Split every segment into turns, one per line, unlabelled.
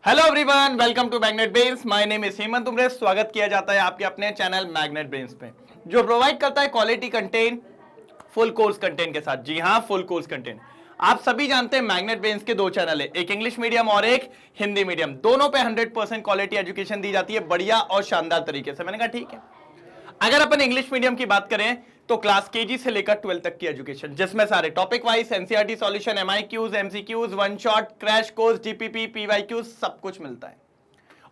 Hello everyone, welcome to Magnet Brains. My name is Hemant Umre. स्वागत किया जाता है आपके अपने चैनल मैग्नेट ब्रेन्स पे, जो प्रोवाइड करता है quality content full course content के साथ। जी हाँ, फुल कोर्स कंटेंट। आप सभी जानते हैं मैग्नेट ब्रेन्स के दो चैनल है, एक इंग्लिश मीडियम और एक हिंदी मीडियम। दोनों पे 100% क्वालिटी एजुकेशन दी जाती है, बढ़िया और शानदार तरीके से। मैंने कहा ठीक है। अगर अपन इंग्लिश मीडियम की बात करें तो क्लास केजी से लेकर 12 तक की एजुकेशन, जिसमें सारे topic wise NCERT solution, MIQs, MCQs, one shot, crash course, GPP, PYQs सब कुछ मिलता है।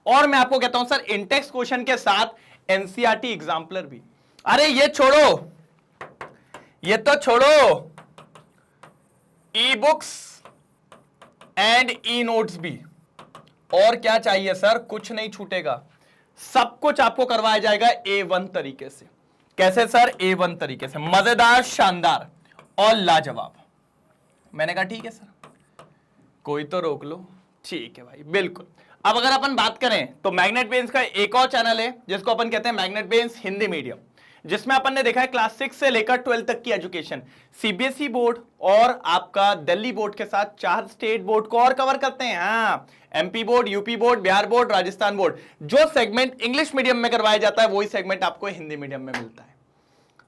और मैं आपको कहता हूं सर, इंटेक्स क्वेश्चन के साथ एनसीईआरटी एग्जाम्पलर भी। अरे ये छोड़ो, ये तो छोड़ो, e books and e notes भी। और क्या चाहिए सर? कुछ नहीं छूटेगा, सब कुछ आपको करवाया जाएगा A1 तरीके से। कैसे सर? A1 तरीके से, मजेदार, शानदार और लाजवाब। मैंने कहा ठीक है सर, कोई तो रोक लो। ठीक है भाई, बिल्कुल। अब अगर अपन बात करें तो मैग्नेट ब्रेन्स का एक और चैनल है जिसको अपन कहते हैं मैग्नेट ब्रेन्स हिंदी मीडियम, जिसमें अपन ने देखा है क्लास 6 से लेकर 12 तक की एजुकेशन। सीबीएसई बोर्ड और आपका दिल्ली बोर्ड के साथ 4 स्टेट बोर्ड को और कवर करते हैं। हाँ, MP board, UP board, Bihar board, Rajasthan board. जो सेगमेंट इंग्लिश मीडियम में करवाया जाता है वही सेगमेंट आपको हिंदी मीडियम में मिलता है।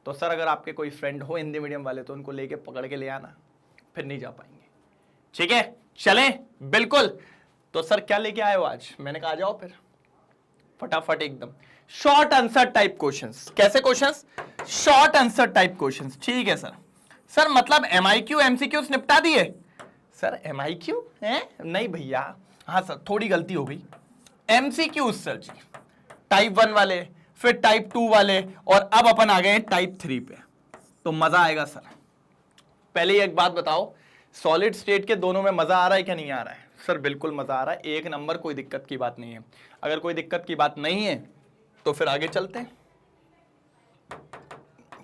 तो सर अगर आपके कोई फ्रेंड हो हिंदी मीडियम वाले तो उनको लेके पकड़ के ले आना, फिर नहीं जा पाएंगे। ठीक है, चलें? बिल्कुल। तो सर क्या लेके आए हो आज? मैंने कहा आ जाओ फिर फटाफट एकदम शॉर्ट आंसर टाइप क्वेश्चंस। कैसे questions? Short answer type questions. ठीक है सर। सर मतलब एमआईक्यू एमसीक्यूज निपटा दिए? सर एमआईक्यू है नहीं भैया, हाँ सर थोड़ी गलती हो गई। एमसीक्यूज सर जी, टाइप 1 वाले, फिर टाइप 2 वाले, और अब अपन आ गए टाइप 3 पे। तो मजा आएगा सर। पहले एक बात बताओ, सॉलिड स्टेट के दोनों में मजा आ रहा है क्या नहीं आ रहा है? सर बिल्कुल मजा आ रहा है, एक नंबर, कोई दिक्कत की बात नहीं है। अगर कोई दिक्कत की बात नहीं है तो फिर आगे चलते हैं।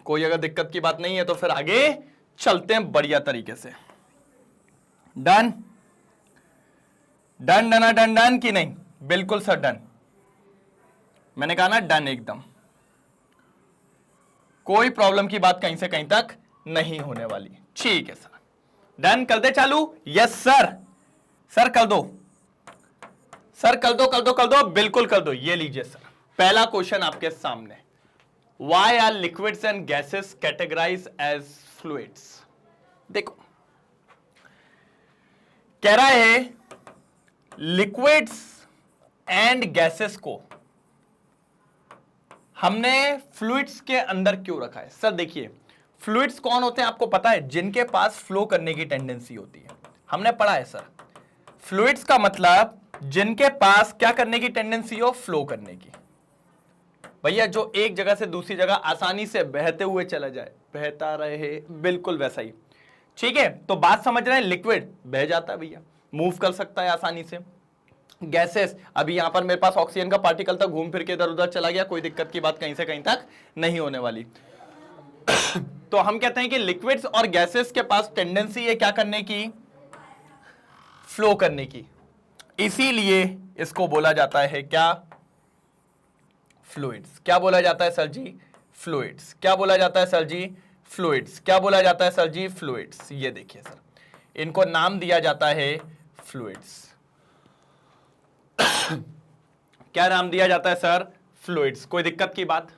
कोई अगर दिक्कत की बात नहीं है तो फिर आगे चलते हैं बढ़िया तरीके से। डन डन डन डन डन की नहीं? बिल्कुल सर डन। मैंने कहा ना डन एकदम, कोई प्रॉब्लम की बात कहीं से कहीं तक नहीं होने वाली। ठीक है सर, डन। कर दे चालू? Yes sir. सर कर दो, सर कर दो, कर दो, कर दो, बिल्कुल कर दो। ये लीजिए सर, पहला क्वेश्चन आपके सामने। Why are liquids and gases categorized as fluids? देखो, कह रहा है लिक्विड्स एंड गैसेस को हमने फ्लूइड्स के अंदर क्यों रखा है? सर देखिए, फ्लूइड्स कौन होते हैं आपको पता है? जिनके पास फ्लो करने की टेंडेंसी होती है। हमने पढ़ा है सर, फ्लूइड्स का मतलब जिनके पास क्या करने की टेंडेंसी हो? फ्लो करने की। भैया जो एक जगह से दूसरी जगह आसानी से बहते हुए चला जाए, बहता रहे, बिल्कुल वैसा ही। ठीक है, तो बात समझ रहे हैं? लिक्विड बह जाता है भैया, मूव कर सकता है आसानी से। गैसेस, अभी यहां पर मेरे पास ऑक्सीजन का पार्टिकल तक घूम फिर के इधर उधर चला गया, कोई दिक्कत की बात कहीं से कहीं तक नहीं होने वाली। तो हम कहते हैं कि लिक्विड्स और गैसेस के पास टेंडेंसी है क्या करने की? फ्लो करने की। इसीलिए इसको बोला जाता है क्या? फ्लूइड्स। क्या बोला जाता है सर जी? फ्लूइड्स। क्या बोला जाता है सर जी? फ्लूइड्स। क्या बोला जाता है सर जी? फ्लूइड्स। ये देखिए सर, इनको नाम दिया जाता है फ्लूइड्स। क्या नाम दिया जाता है सर? फ्लूइड्स। कोई दिक्कत की बात,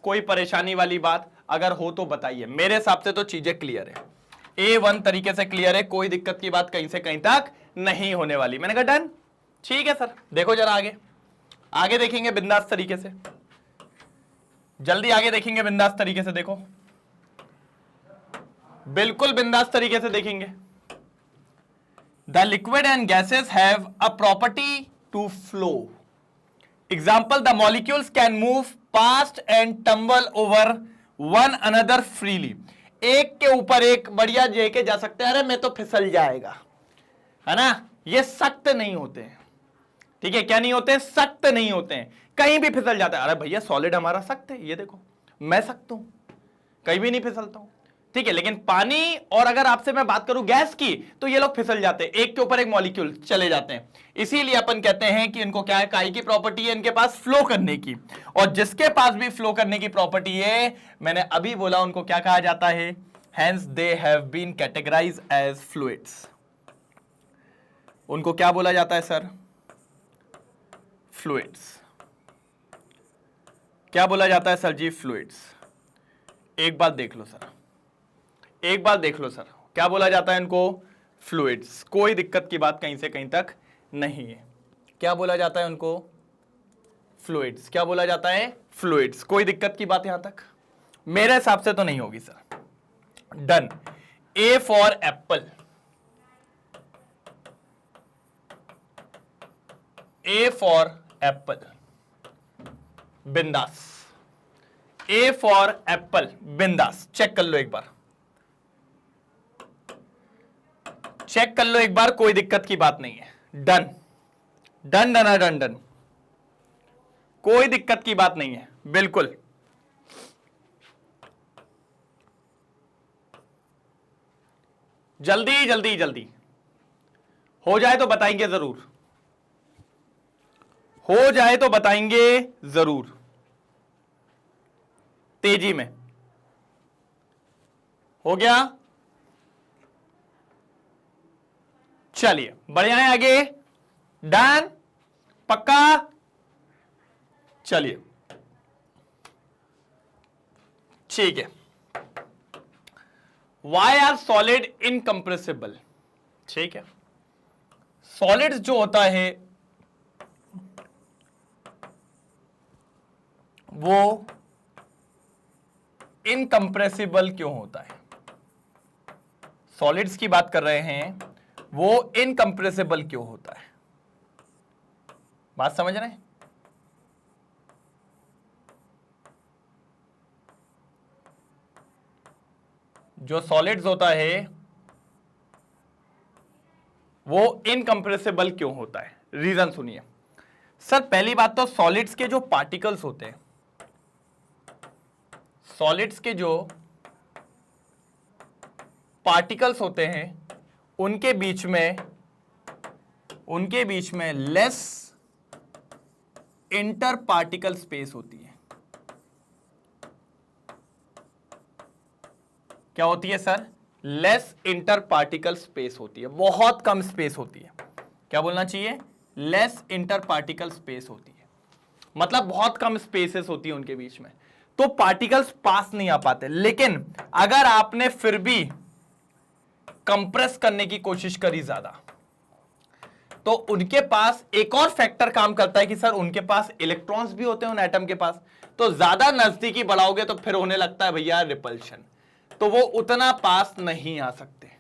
कोई परेशानी वाली बात अगर हो तो बताइए। मेरे हिसाब से तो चीजें क्लियर है, A1 तरीके से क्लियर है, कोई दिक्कत की बात कहीं से कहीं तक नहीं होने वाली। मैंने कहा डन। ठीक है सर, देखो जरा आगे, आगे देखेंगे बिंदास तरीके से, जल्दी आगे देखेंगे बिंदास तरीके से। देखो बिल्कुल बिंदास तरीके से देखेंगे। The liquid and gases have a property to flow. Example, the molecules can move past and tumble over one another freely. एक के ऊपर एक बढ़िया जे के जा सकते हैं। अरे मैं तो फिसल जाएगा, है ना? ये सख्त नहीं होते हैं। ठीक है, क्या नहीं होते? सख्त नहीं होते हैं, कहीं भी फिसल जाता है। अरे भैया सॉलिड हमारा सख्त है, ये देखो मैं सख्त हूं, कहीं भी नहीं फिसलता हूं। ठीक है, लेकिन पानी और अगर आपसे मैं बात करूं गैस की, तो ये लोग फिसल जाते हैं, एक के ऊपर एक मॉलिक्यूल चले जाते हैं। इसीलिए अपन कहते हैं कि इनको क्या है? काई की प्रॉपर्टी है इनके पास? फ्लो करने की। और जिसके पास भी फ्लो करने की प्रॉपर्टी है, मैंने अभी बोला, उनको क्या कहा जाता है? Hence they have been categorised as fluids. उनको क्या बोला जाता है सर? फ्लूइड्स। क्या बोला जाता है सर जी? फ्लूइड्स। एक बात देख लो सर, एक बात देख लो सर, क्या बोला जाता है इनको? फ्लूइड्स। कोई दिक्कत की बात कहीं से कहीं तक नहीं है। क्या बोला जाता है उनको? फ्लूइड्स। क्या बोला जाता है? फ्लूइड्स। कोई दिक्कत की बात यहां तक मेरे हिसाब से तो नहीं होगी sir. Done. A for Apple, A for Apple, बिंदास। ए फॉर एप्पल, बिंदास। चेक कर लो एक बार, चेक कर लो एक बार, कोई दिक्कत की बात नहीं है। डन डन डन डन डन, कोई दिक्कत की बात नहीं है, बिल्कुल। जल्दी जल्दी जल्दी हो जाए तो बताएंगे जरूर, हो जाए तो बताएंगे जरूर, तेजी में। हो गया? चलिए बढ़िया है। आगे डन, पक्का? चलिए ठीक है। Why are solid incompressible? ठीक है, सॉलिड्स जो होता है वो इनकंप्रेसिबल क्यों होता है? सॉलिड्स की बात कर रहे हैं, वो इनकंप्रेसिबल क्यों होता है? बात समझ रहे हैं? जो सॉलिड्स होता है वो इनकंप्रेसिबल क्यों होता है? रीजन सुनिए सर। पहली बात तो सॉलिड्स के जो पार्टिकल्स होते हैं, सॉलिड्स के जो पार्टिकल्स होते हैं उनके बीच में लेस इंटर पार्टिकल स्पेस होती है। क्या होती है sir? Less inter particle space होती है, बहुत कम स्पेस होती है। क्या बोलना चाहिए? लेस इंटर पार्टिकल स्पेस होती है, मतलब बहुत कम स्पेसेस होती है उनके बीच में, तो पार्टिकल्स पास नहीं आ पाते। लेकिन अगर आपने फिर भी कंप्रेस करने की कोशिश करी ज्यादा, तो उनके पास एक और फैक्टर काम करता है कि सर उनके पास इलेक्ट्रॉन्स भी होते हैं उन एटम के पास, तो ज्यादा नजदीकी बढ़ाओगे तो फिर होने लगता है भैया रिपल्शन, तो वो उतना पास नहीं आ सकते,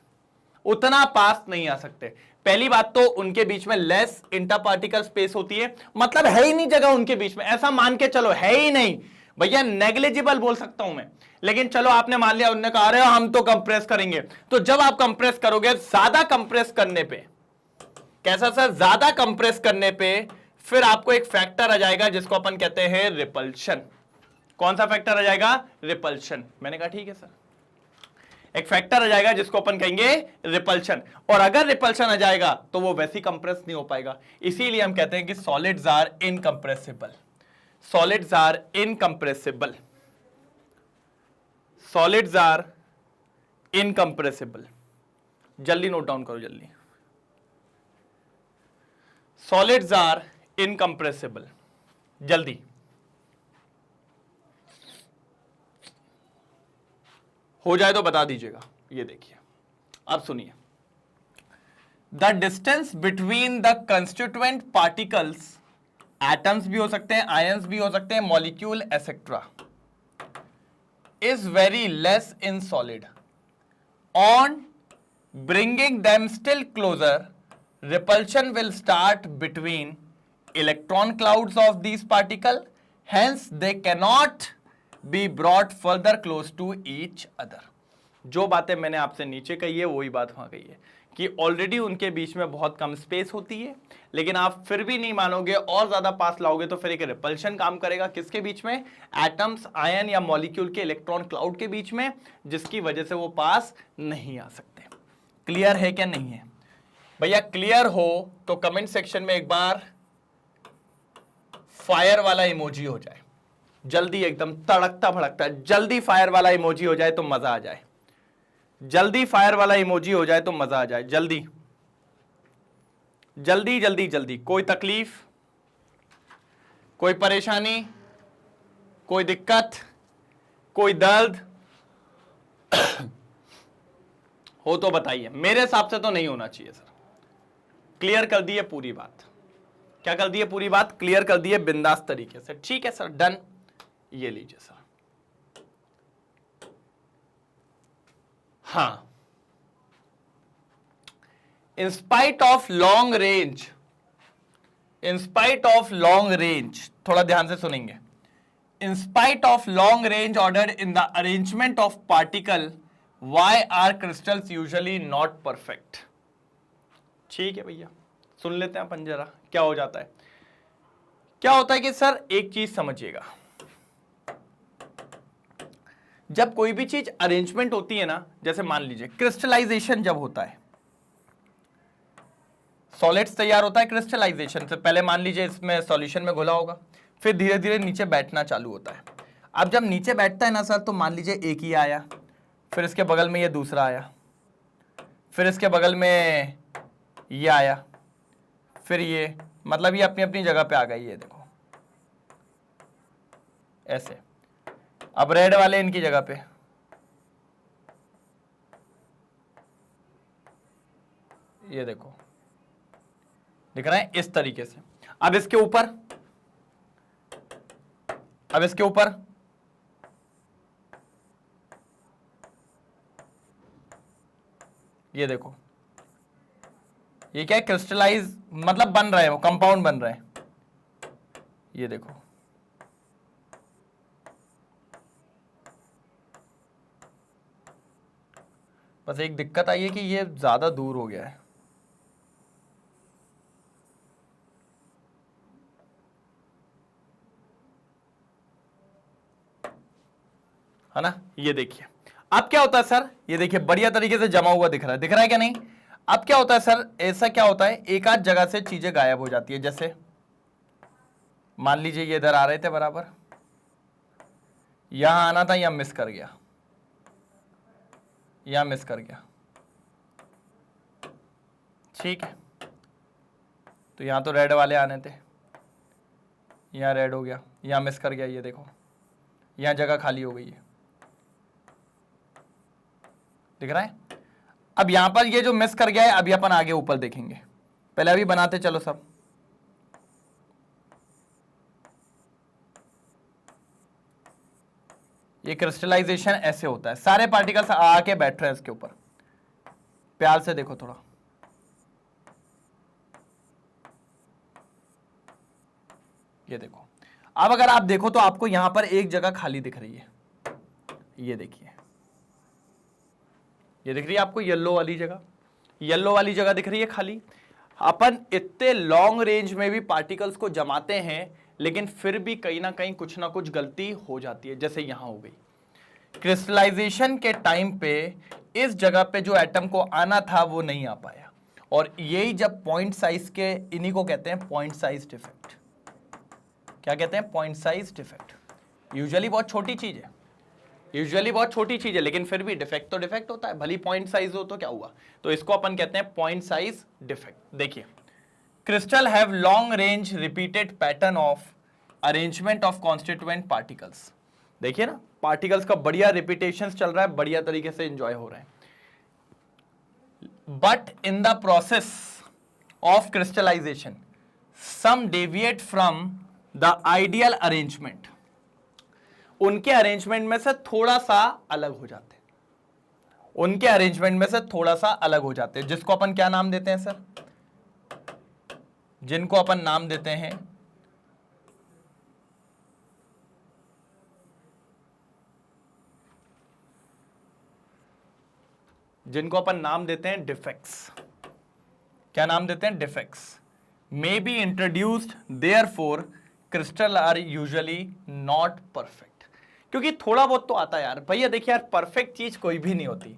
उतना पास नहीं आ सकते। पहली बात तो उनके बीच में लेस इंटर पार्टिकल स्पेस होती है, मतलब है ही नहीं जगह उनके बीच में, ऐसा मान के चलो है ही नहीं भैया, नेग्लिजिबल बोल सकता हूं मैं। लेकिन चलो आपने मान लिया, उन्होंने कहा अरे हम तो कंप्रेस करेंगे, तो जब आप कंप्रेस करोगे, ज्यादा कंप्रेस करने पे, कैसा सर? ज्यादा कंप्रेस करने पे फिर आपको एक फैक्टर आ जाएगा जिसको अपन कहते हैं रिपल्शन। कौन सा फैक्टर आ जाएगा? रिपल्शन। मैंने कहा ठीक है सर, एक फैक्टर आ जाएगा जिसको अपन कहेंगे रिपल्शन, और अगर रिपल्शन आ जाएगा तो वो वैसे कंप्रेस नहीं हो पाएगा। इसीलिए हम कहते हैं कि solids are incompressible, solids are incompressible, solids are incompressible. जल्दी नोट डाउन करो जल्दी, सॉलिड्स आर इनकंप्रेसिबल, जल्दी। हो जाए तो बता दीजिएगा। ये देखिए, अब सुनिए, the distance between the constituent particles, atoms भी हो सकते हैं, आयंस भी हो सकते हैं, molecule et cetera, is very less in solid. On bringing them still closer, repulsion will start between electron clouds of these particles, hence they cannot be brought further close to each other। जो बातें मैंने आपसे नीचे कही है वही बात वहां कही है कि ऑलरेडी उनके बीच में बहुत कम स्पेस होती है, लेकिन आप फिर भी नहीं मानोगे और ज्यादा पास लाओगे तो फिर एक रिपल्शन काम करेगा। किसके बीच में? एटम्स, आयन या मॉलिक्यूल के इलेक्ट्रॉन क्लाउड के बीच में, जिसकी वजह से वो पास नहीं आ सकते। क्लियर है क्या नहीं है भैया? क्लियर हो तो कमेंट सेक्शन में एक बार फायर वाला इमोजी हो जाए, जल्दी, एकदम तड़कता भड़कता, जल्दी फायर वाला इमोजी हो जाए तो मजा आ जाए, जल्दी फायर वाला इमोजी हो जाए तो मजा आ जाए, जल्दी जल्दी जल्दी जल्दी। कोई तकलीफ? कोई परेशानी, कोई दिक्कत, कोई दर्द हो तो बताइए। मेरे हिसाब से तो नहीं होना चाहिए सर। क्लियर कर दी है पूरी बात। क्या कर दी है पूरी बात? क्लियर कर दी है बिंदास तरीके से। ठीक है सर, डन। ये लीजिए सर। हाँ, in spite of long range, in spite of long range, थोड़ा ध्यान से सुनेंगे। In spite of long range order in the arrangement of particle, why are crystals usually not perfect? ठीक है भैया, सुन लेते हैं अपन जरा क्या हो जाता है। क्या होता है कि सर एक चीज समझिएगा, जब कोई भी चीज अरेंजमेंट होती है ना, जैसे मान लीजिए क्रिस्टलाइजेशन जब होता है, सॉलिड्स तैयार होता है क्रिस्टलाइजेशन से पहले, मान लीजिए इसमें सॉल्यूशन में घुला होगा, फिर धीरे धीरे नीचे बैठना चालू होता है। अब जब नीचे बैठता है ना सर, तो मान लीजिए एक ही आया, फिर इसके बगल में ये दूसरा आया, फिर इसके बगल में ये आया, फिर ये, मतलब ये अपनी अपनी जगह पे आ गई। ये देखो ऐसे। अब रेड वाले इनकी जगह पे, ये देखो दिख रहा है इस तरीके से। अब इसके ऊपर, अब इसके ऊपर ये देखो, ये क्या है? क्रिस्टलाइज, मतलब बन रहे हैं, वो कंपाउंड बन रहे हैं। ये देखो, बस एक दिक्कत आई है कि ये ज्यादा दूर हो गया है ना। ये देखिए अब क्या होता है सर, ये देखिए बढ़िया तरीके से जमा हुआ दिख रहा है, दिख रहा है क्या नहीं? अब क्या होता है सर, ऐसा क्या होता है, एक आध जगह से चीजें गायब हो जाती है। जैसे मान लीजिए ये इधर आ रहे थे बराबर, यहां आना था, यहां मिस कर गया, यहां मिस कर गया। ठीक है, तो यहां तो रेड वाले आने थे, यहां रेड हो गया, यहां मिस कर गया। ये देखो यहां जगह खाली हो गई है, दिख रहा है? अब यहां पर ये जो मिस कर गया है, अभी अपन आगे ऊपर देखेंगे, पहले अभी बनाते चलो सब। ये क्रिस्टलाइजेशन ऐसे होता है, सारे पार्टिकल्स आके बैठ रहे हैं इसके ऊपर। प्यार से देखो थोड़ा, ये देखो। अब अगर आप देखो तो आपको यहां पर एक जगह खाली दिख रही है, ये देखिए, ये दिख रही है आपको येलो वाली जगह, येलो वाली जगह दिख रही है खाली। अपन इतने लॉन्ग रेंज में भी पार्टिकल्स को जमाते हैं, लेकिन फिर भी कहीं ना कहीं कुछ ना कुछ गलती हो जाती है, जैसे यहां हो गई। क्रिस्टलाइजेशन के टाइम पे इस जगह पे जो एटम को आना था वो नहीं आ पाया, और यही जब पॉइंट साइज के, इन्हीं को कहते हैं पॉइंट साइज डिफेक्ट। क्या कहते हैं? Point size defect. यूजुअली बहुत छोटी चीज है, यूजुअली बहुत छोटी चीज है, लेकिन फिर भी डिफेक्ट तो डिफेक्ट होता है, भली पॉइंट साइज हो तो क्या हुआ। तो इसको अपन कहते हैं पॉइंट साइज डिफेक्ट। देखिए, crystal have long range repeated pattern of arrangement of constituent particles. देखिए ना, पार्टिकल्स का बढ़िया रिपीटेशन चल रहा है, बढ़िया तरीके से एंजॉय हो रहे हैं। But in the process of crystallisation some deviate from the ideal arrangement, उनके अरेंजमेंट में से थोड़ा सा अलग हो जाते हैं, उनके अरेंजमेंट में से थोड़ा सा अलग हो जाते हैं, जिसको अपन क्या नाम देते हैं सर? जिनको अपन नाम देते हैं डिफेक्ट्स। क्या नाम देते हैं? Defects. May be introduced, therefore crystal are usually not perfect. क्योंकि थोड़ा बहुत तो आता है यार भैया। देखिए यार, परफेक्ट चीज कोई भी नहीं होती,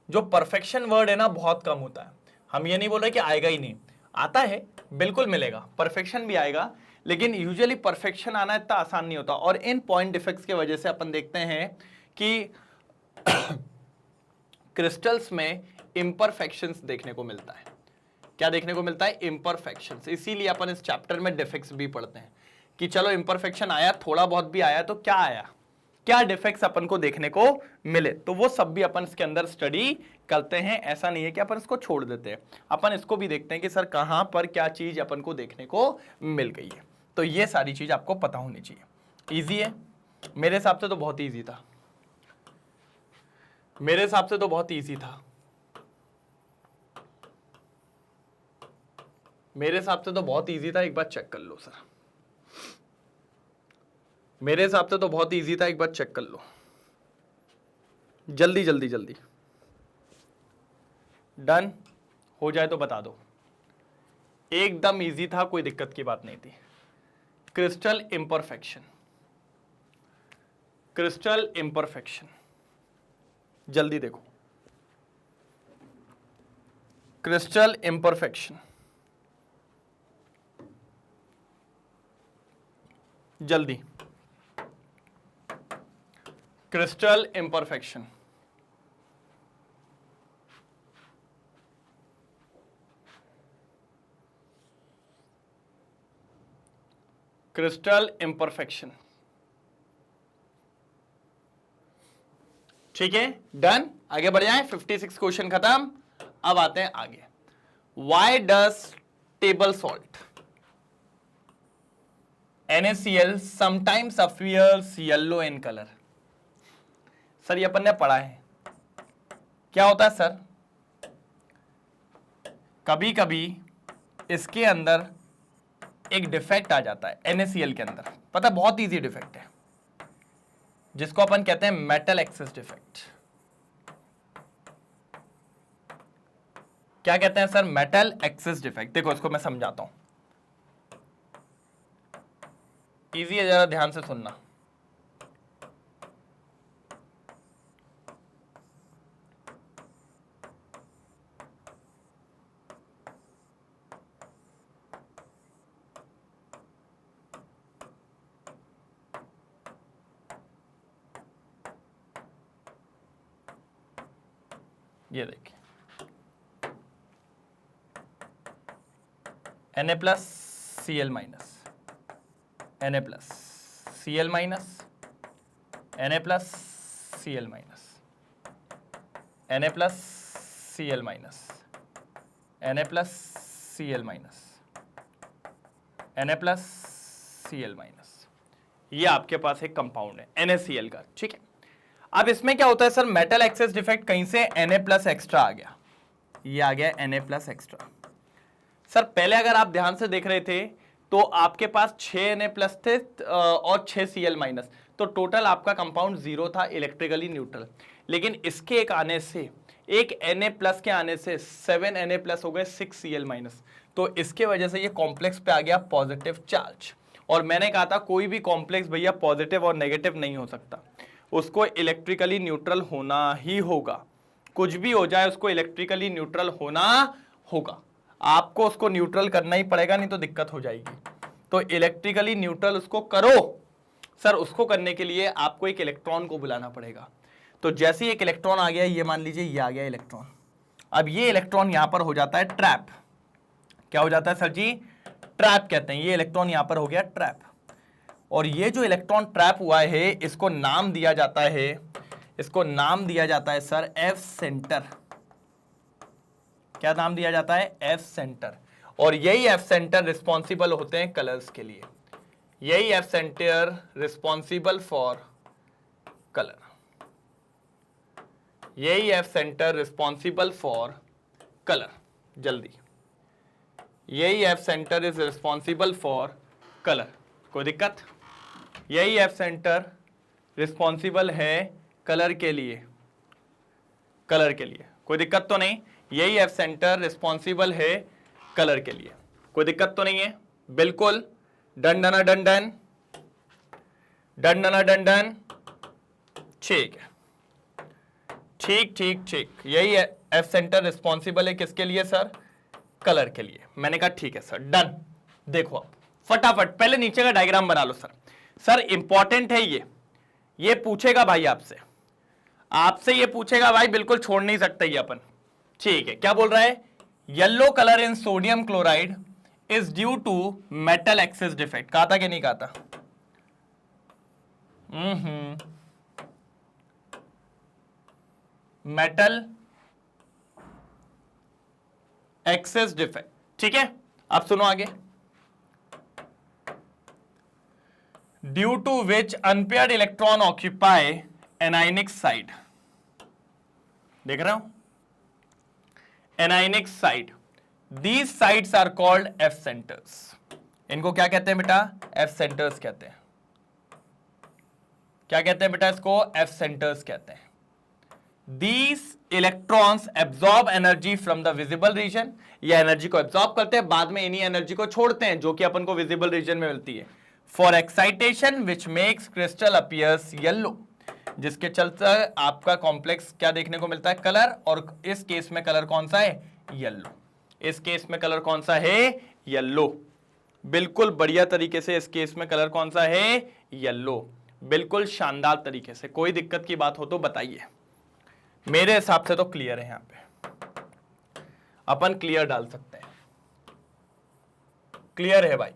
जो परफेक्शन वर्ड है ना बहुत कम होता है। हम ये नहीं बोल रहे कि आएगा ही नहीं, आता है, बिल्कुल मिलेगा, परफेक्शन भी आएगा, लेकिन यूजुअली परफेक्शन आना इतना आसान नहीं होता। और इन पॉइंट डिफेक्ट्स की वजह से अपन देखते हैं कि क्रिस्टल्स में इम्परफेक्शंस देखने को मिलता है। क्या देखने को मिलता है? इम्परफेक्शंस। इसीलिए अपन इस चैप्टर में डिफेक्ट्स भी पढ़ते हैं कि चलो इंपरफेक्शन आया, थोड़ा बहुत भी आया तो क्या आया, क्या डिफेक्ट्स अपन को देखने को मिले, तो वो सब भी अपन इसके अंदर स्टडी करते हैं। ऐसा नहीं है कि अपन इसको छोड़ देते हैं, अपन इसको भी देखते हैं कि सर कहां पर क्या चीज अपन को देखने को मिल गई है। तो ये सारी चीज आपको पता होनी चाहिए। इजी है मेरे हिसाब से, तो बहुत इजी था, मेरे हिसाब से तो बहुत इजी था, मेरे हिसाब से तो बहुत इजी था। एक बार चेक कर लो सर, मेरे हिसाब से तो बहुत इजी था, एक बार चेक कर लो जल्दी जल्दी जल्दी। डन हो जाए तो बता दो। एकदम इजी था, कोई दिक्कत की बात नहीं थी। क्रिस्टल इंपरफेक्शन, क्रिस्टल इंपरफेक्शन, जल्दी देखो। क्रिस्टल इंपरफेक्शन, जल्दी। क्रिस्टल इंपरफेक्शन, क्रिस्टल इंपरफेक्शन, ठीक है। डन, आगे बढ़ जाएं। 56 क्वेश्चन खत्म, अब आते हैं आगे। Why does table salt NaCl sometimes appears yellow in color? Sir ये अपन ने पढ़ा है, क्या होता है सर, कभी कभी इसके अंदर एक डिफेक्ट आ जाता है NaCl के अंदर, पता बहुत इजी डिफेक्ट है, जिसको अपन कहते हैं मेटल एक्सेस डिफेक्ट। क्या कहते हैं सर, मेटल एक्सेस डिफेक्ट। देखो इसको मैं समझाता हूं, इजी है, जरा ध्यान से सुनना। ये देखिए Na plus Cl minus, Na plus Cl minus, Na plus Cl minus, Na plus Cl minus, Na plus Cl minus, Na plus Cl minus, ये आपके पास एक कंपाउंड है NaCl का, ठीक है। अब इसमें क्या होता है सर, मेटल एक्सेस डिफेक्ट, कहीं से Na प्लस एक्स्ट्रा आ गया, ये आ गया Na प्लस एक्स्ट्रा। सर पहले अगर आप ध्यान से देख रहे थे तो आपके पास 6 Na प्लस थे और 6 Cl माइनस, तो टोटल आपका कंपाउंड 0 था, इलेक्ट्रिकली न्यूट्रल। लेकिन इसके एक आने से, एक Na प्लस के आने से 7 Na प्लस हो गए 6 Cl माइनस, तो इसके वजह से ये कॉम्प्लेक्स पे आ गया पॉजिटिव चार्ज। और मैंने कहा था कोई भी कॉम्प्लेक्स भैया पॉजिटिव और नेगेटिव नहीं हो सकता, उसको इलेक्ट्रिकली न्यूट्रल होना ही होगा, कुछ भी हो जाए उसको इलेक्ट्रिकली न्यूट्रल होना होगा, आपको उसको न्यूट्रल करना ही पड़ेगा, नहीं तो दिक्कत हो जाएगी। तो इलेक्ट्रिकली न्यूट्रल उसको करो सर, उसको करने के लिए आपको एक इलेक्ट्रॉन को बुलाना पड़ेगा। तो जैसे ही एक इलेक्ट्रॉन आ गया, ये मान लीजिए ये आ गया इलेक्ट्रॉन, अब ये इलेक्ट्रॉन यहां पर हो जाता है ट्रैप। क्या हो जाता है सर जी, ट्रैप कहते हैं, ये इलेक्ट्रॉन यहां पर हो गया ट्रैप। और ये जो इलेक्ट्रॉन ट्रैप हुआ है, इसको नाम दिया जाता है, इसको नाम दिया जाता है सर एफ सेंटर। क्या नाम दिया जाता है, एफ सेंटर। और यही एफ सेंटर रिस्पॉन्सिबल होते हैं कलर्स के लिए, यही F centre responsible for colour, यही F centre responsible for colour, जल्दी, यही F centre is responsible for colour. कोई दिक्कत, यही एफ सेंटर रिस्पॉन्सिबल है कलर के लिए, कलर के लिए, कोई दिक्कत तो नहीं, यही एफ सेंटर रिस्पॉन्सिबल है कलर के लिए, कोई दिक्कत तो नहीं है, बिल्कुल। डन डना डन डन, डन डना डन डन, ठीक है, ठीक ठीक ठीक, यही एफ सेंटर रिस्पॉन्सिबल है किसके लिए सर, कलर के लिए। मैंने कहा ठीक है सर, डन। देखो आप फटाफट पहले नीचे का डायग्राम बना लो सर, सर इंपॉर्टेंट है ये पूछेगा भाई आपसे, आपसे ये पूछेगा भाई, बिल्कुल छोड़ नहीं सकते ये अपन, ठीक है। क्या बोल रहा है, yellow colour in sodium chloride is due to metal excess defect. कहा था कि नहीं कहा था? Metal excess defect. ठीक है, अब सुनो आगे। Due to which unpaired electron occupy anionic site. देख रहे हो? Anionic site. These sites are called F centres. इनको क्या कहते हैं बेटा? एफ सेंटर्स कहते हैं। क्या कहते हैं बेटा इसको? एफ सेंटर्स कहते हैं। These electrons absorb energy from the visible region। ये एनर्जी को एब्जॉर्ब करते हैं, बाद में इन्हीं एनर्जी को छोड़ते हैं जो कि अपन को विजिबल रीजन में मिलती है। For excitation which makes crystal appears yellow. जिसके चलते आपका कॉम्प्लेक्स क्या देखने को मिलता है? कलर। और इस केस में कलर कौन सा है? येलो। इस केस में कलर कौन सा है? येलो। बिल्कुल बढ़िया तरीके से इस केस में कलर कौन सा है? येलो। बिल्कुल शानदार तरीके से। कोई दिक्कत की बात हो तो बताइए। मेरे हिसाब से तो क्लियर है। यहां पे अपन क्लियर डाल सकते हैं। क्लियर है भाई?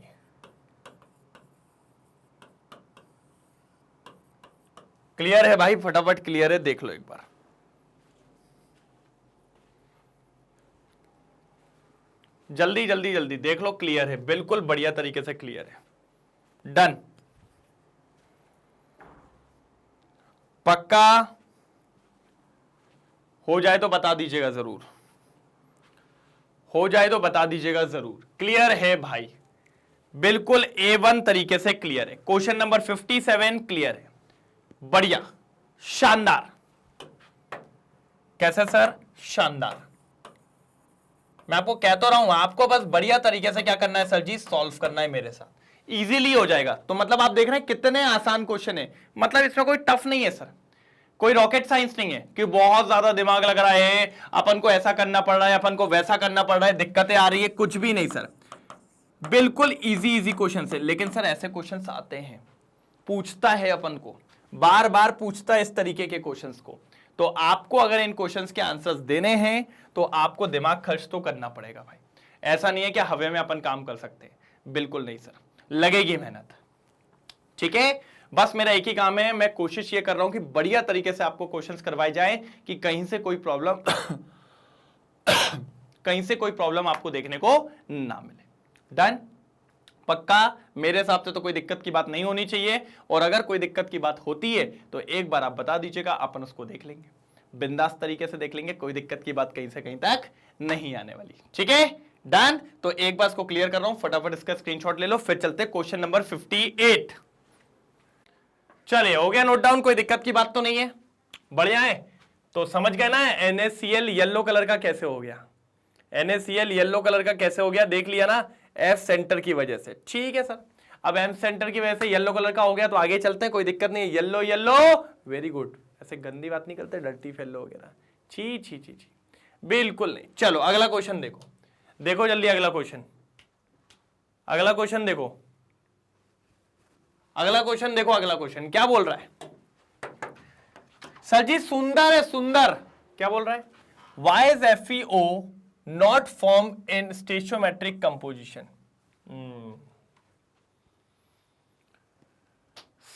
क्लियर है भाई? फटाफट क्लियर है, देख लो एक बार। जल्दी जल्दी जल्दी देख लो। क्लियर है, बिल्कुल बढ़िया तरीके से क्लियर है। डन। पक्का हो जाए तो बता दीजिएगा जरूर। हो जाए तो बता दीजिएगा जरूर। क्लियर है भाई? बिल्कुल A1 तरीके से क्लियर है। क्वेश्चन नंबर 57 क्लियर है। बढ़िया, शानदार। कैसे सर? शानदार। मैं आपको कह तो रहा हूं, आपको बस बढ़िया तरीके से क्या करना है सर जी? सॉल्व करना है मेरे साथ। इजीली हो जाएगा। तो मतलब आप देख रहे हैं कितने आसान क्वेश्चन है। मतलब इसमें कोई टफ नहीं है सर, कोई रॉकेट साइंस नहीं है कि बहुत ज्यादा दिमाग लग रहा है, अपन को ऐसा करना पड़ रहा है, अपन को वैसा करना पड़ रहा है, दिक्कतें आ रही है, कुछ भी नहीं सर। बिल्कुल इजी इजी क्वेश्चन है। लेकिन सर ऐसे क्वेश्चंस आते हैं, पूछता है अपन को, बार बार पूछता है इस तरीके के क्वेश्चंस को। तो आपको अगर इन क्वेश्चंस के आंसर्स देने हैं तो आपको दिमाग खर्च तो करना पड़ेगा भाई। ऐसा नहीं है कि हवे में अपन काम कर सकते हैं, बिल्कुल नहीं सर, लगेगी मेहनत। ठीक है, बस मेरा एक ही काम है, मैं कोशिश ये कर रहा हूं कि बढ़िया तरीके से आपको क्वेश्चंस करवाए जाएं कि कहीं से कोई प्रॉब्लम कहीं से कोई प्रॉब्लम आपको देखने को ना मिले। डन? पक्का? मेरे हिसाब से तो कोई दिक्कत की बात नहीं होनी चाहिए। और अगर कोई दिक्कत की बात होती है तो एक बार आप बता दीजिएगा, अपन उसको देख लेंगे, बिंदास तरीके से देख लेंगे। कोई दिक्कत की बात कहीं से कहीं तक नहीं आने वाली। ठीक है? डन? तो एक बार इसको क्लियर कर रहा हूं, फटाफट इसका स्क्रीनशॉट ले लो, फिर चलते क्वेश्चन नंबर 58। चलिए, हो गया नोट डाउन? कोई दिक्कत की बात तो नहीं है? बढ़िया है। तो समझ गए ना NaCl येलो कलर का कैसे हो गया? NaCl येलो कलर का कैसे हो गया? देख लिया ना? एफ सेंटर की वजह से। ठीक है सर, अब एम सेंटर की वजह से येलो कलर का हो गया, तो आगे चलते हैं, कोई दिक्कत नहीं है। Yellow yellow, very good. ऐसे गंदी बात नहीं करते, डर्टी फेलो वगैरह, छी छी छी छी, बिल्कुल नहीं। चलो अगला क्वेश्चन देखो, देखो जल्दी अगला क्वेश्चन। अगला क्वेश्चन देखो, अगला क्वेश्चन देखो। अगला क्वेश्चन क्या बोल रहा है सर जी? सुंदर है, सुंदर। क्या बोल रहा है? Why is FeO not formed in stoichiometric composition?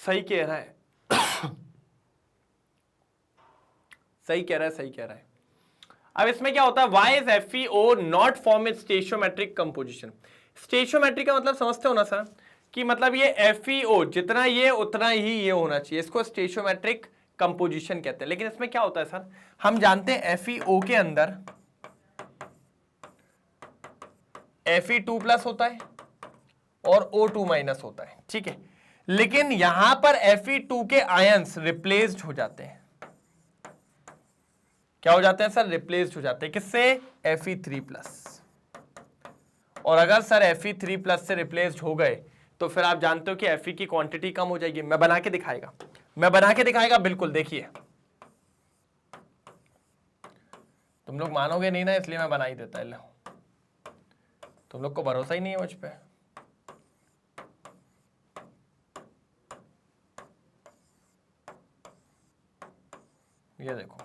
सही कह रहा है, सही कह रहा है, सही कह रहा है। अब इसमें क्या होता है? Why is FeO not formed in stoichiometric composition? स्टेशियोमेट्रिक का मतलब समझते हो ना सर, कि मतलब ये FeO जितना ये उतना ही ये होना चाहिए, इसको स्टेशियोमेट्रिक कंपोजिशन कहते हैं। लेकिन इसमें क्या होता है सर? हम जानते हैं FeO के अंदर Fe2+ होता है और O2- होता है, ठीक है। लेकिन यहां पर Fe2 के आयंस रिप्लेस्ड हो जाते हैं। क्या हो जाते हैं सर? रिप्लेस्ड हो जाते हैं। किससे? Fe3+। और अगर सर Fe3+ से रिप्लेस्ड हो गए तो फिर आप जानते हो कि Fe की क्वांटिटी कम हो जाएगी। मैं बना के दिखाएगा, मैं बना के दिखाएगा, बिल्कुल देखिए। तुम लोग मानोगे नहीं ना, इसलिए मैं बना ही देता है। तुम लोग को भरोसा ही नहीं है मुझ पे। ये देखो,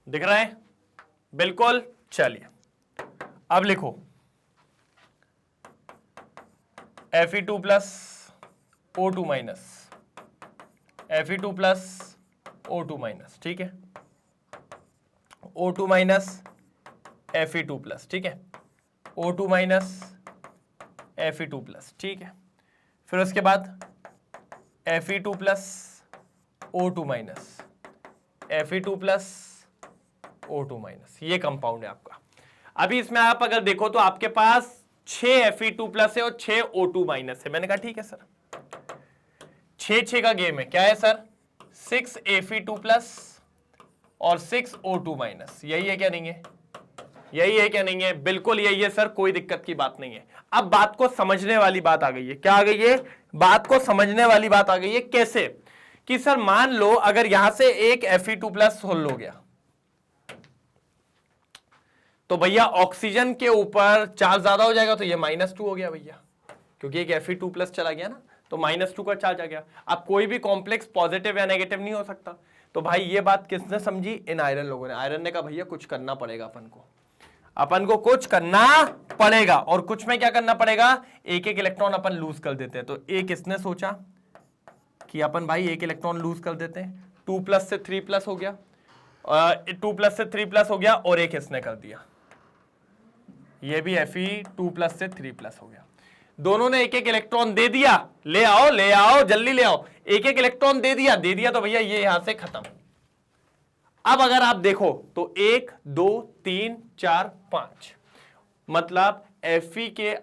दिख रहा है? बिल्कुल। चलिए अब लिखो Fe2 plus O2 minus, Fe2 plus O2 minus, ठीक है, O2 माइनस Fe2 प्लस, ठीक है, O2 माइनस Fe2 प्लस, ठीक है, फिर उसके बाद Fe2 plus O2 minus, Fe2 plus O2 minus, ये कंपाउंड है आपका। अभी इसमें आप अगर देखो तो आपके पास 6 Fe2 प्लस है और 6 O2 माइनस है। मैंने कहा ठीक है सर, 6 का गेम है, क्या है सर? 6 Fe2 प्लस और 6 O2 माइनस, यही है क्या नहीं है? यही है क्या नहीं है? बिल्कुल यही है सर, कोई दिक्कत की बात नहीं है। अब बात को समझने वाली बात आ गई है। क्या आ गई है? बात को समझने वाली बात आ गई है। कैसे? कि सर मान लो अगर यहां से एक Fe2 प्लस सोल्व हो गया तो भैया ऑक्सीजन के ऊपर चार्ज ज्यादा हो जाएगा, तो ये -2 हो गया भैया, क्योंकि एक Fe2 प्लस चला गया ना, तो -2 का चार्ज आ गया। अब कोई भी कॉम्प्लेक्स पॉजिटिव या नेगेटिव नहीं हो सकता। तो भाई ये बात किसने समझी? इन आयरन लोगों ने। आयरन ने कहा भैया कुछ करना पड़ेगा अपन को कुछ करना पड़ेगा। और कुछ में क्या करना पड़ेगा? एक एक इलेक्ट्रॉन अपन लूज कर देते हैं। तो एक इसने सोचा कि अपन भाई एक इलेक्ट्रॉन लूज कर देते हैं, 2 प्लस से 3 प्लस हो गया, 2 प्लस से 3 प्लस हो गया, और एक इसने कर दिया, ये भी Fe2 प्लस से 3 प्लस हो गया। दोनों ने एक एक इलेक्ट्रॉन दे दिया, ले आओ जल्दी ले आओ, एक एक इलेक्ट्रॉन दे दिया तो भैया ये यहां से खत्म। अब अगर आप देखो तो 1 2 3 4 5, मतलब Fe के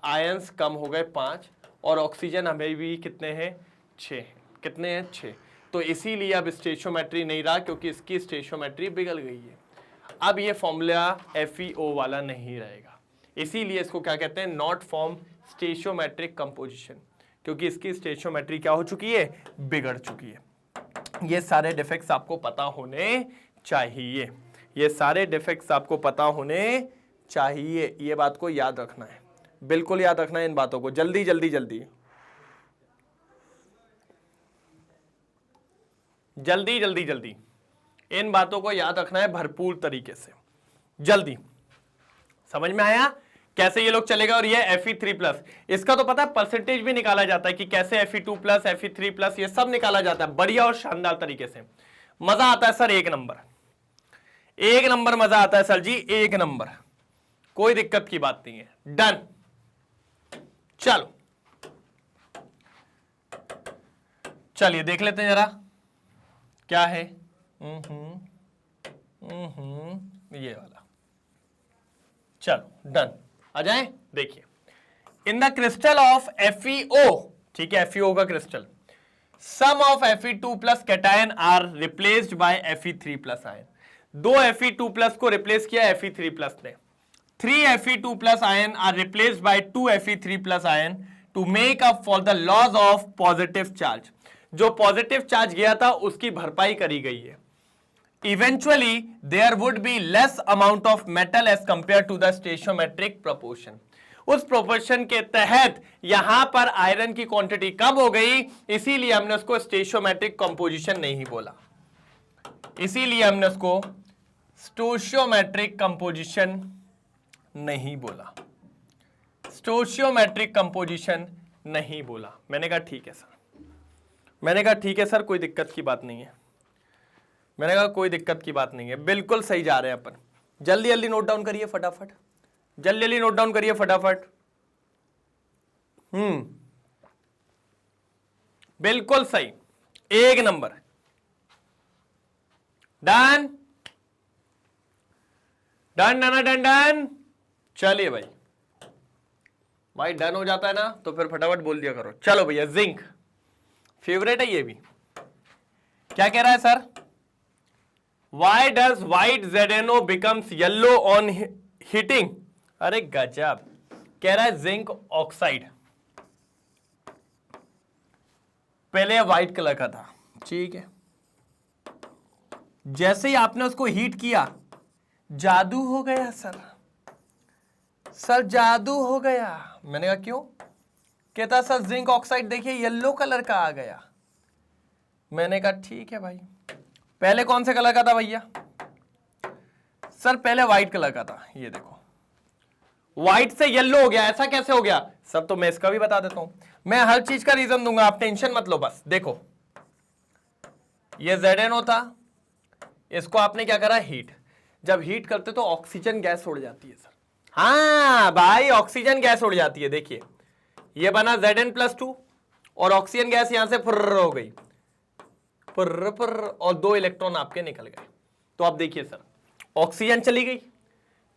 आयंस कम हो गए 5, और ऑक्सीजन हमें भी कितने हैं? 6। कितने हैं? 6। तो इसीलिए अब स्टेचोमेट्री नहीं रहा, क्योंकि इसकी स्टेचोमेट्री बिगड़ गई है। अब ये फॉर्मूला FeO वाला नहीं रहेगा, इसीलिए इसको क्या कहते हैं? नॉट फॉर्म स्टेचोमेट्रिक कंपोजिशन, क्योंकि इसकी स्टेचोमेट्री क्या हो चुकी है? बिगड़ चुकी है। ये सारे डिफेक्ट्स आपको पता होने चाहिए, ये सारे डिफेक्ट्स आपको पता होने चाहिए। ये बात को याद रखना है, बिल्कुल याद रखना है इन बातों को। जल्दी जल्दी जल्दी जल्दी जल्दी जल्दी इन बातों को याद रखना है भरपूर तरीके से। जल्दी समझ में आया कैसे ये लोग चलेगा? और ये Fe3 प्लस, इसका तो पता है परसेंटेज भी निकाला जाता है कि कैसे Fe2 प्लस Fe3 प्लस ये सब निकाला जाता है बढ़िया और शानदार तरीके से। मजा आता है सर, एक नंबर मजा आता है सर जी, एक नंबर, कोई दिक्कत की बात नहीं है। डन। चलो चलिए देख लेते हैं जरा क्या है। ये वाला, चलो डन। आ जाए, देखिए in the crystal of FeO, ठीक है, FeO का crystal, some of Fe2 plus cation are replaced by Fe3 plus ion. 2 Fe2 plus को रिप्लेस किया Fe3 प्लस ने। 3 Fe2 plus ion are replaced by 2 Fe3 plus ion to make up for the loss of positive charge. जो positive charge गया था उसकी भरपाई करी गई है। Eventually, there would be less amount of metal as compared to the stoichiometric proportion. उस proportion के तहत यहां पर आयरन की क्वांटिटी कम हो गई, इसीलिए हमने उसको स्टेशियोमेट्रिक कंपोजिशन नहीं बोला, इसीलिए हमने उसको स्टोशियोमेट्रिक कंपोजिशन नहीं बोला, स्टोशियोमेट्रिक कंपोजिशन नहीं बोला। मैंने कहा ठीक है सर, मैंने कहा ठीक है सर, कोई दिक्कत की बात नहीं है, मैंने कहा कोई दिक्कत की बात नहीं है, बिल्कुल सही जा रहे हैं अपन। जल्दी जल्दी नोट डाउन करिए फटाफट, जल्दी जल्दी नोट डाउन करिए फटाफट। बिल्कुल सही, एक नंबर। डन डन डन डन डन। चलिए भाई, भाई डन हो जाता है ना तो फिर फटाफट बोल दिया करो। चलो भैया, जिंक फेवरेट है ये भी। क्या कह रहा है sir? Why does white ZNO becomes yellow on heating? अरे गजब, कह रहा है जिंक ऑक्साइड पहले व्हाइट कलर का था, ठीक है, जैसे ही आपने उसको हीट किया जादू हो गया सर, सर जादू हो गया। मैंने कहा क्यों? कहता सर जिंक ऑक्साइड देखिए येलो कलर का आ गया। मैंने कहा ठीक है भाई, पहले कौन से कलर का था भैया? सर पहले व्हाइट कलर का था, ये देखो व्हाइट से येलो हो गया, ऐसा कैसे हो गया सर? तो मैं इसका भी बता देता हूं, मैं हर चीज का रीजन दूंगा, आप टेंशन मत लो। बस देखो ये ZnO था, इसको आपने क्या करा, हीट। जब हीट करते तो ऑक्सीजन गैस उड़ जाती है सर। हाँ भाई ऑक्सीजन गैस उड़ जाती है। देखिए ये बना Zn+2 और ऑक्सीजन गैस यहां से फुर्र हो गई, फुर्र फुर्र, और 2 इलेक्ट्रॉन आपके निकल गए। तो आप देखिए सर ऑक्सीजन चली गई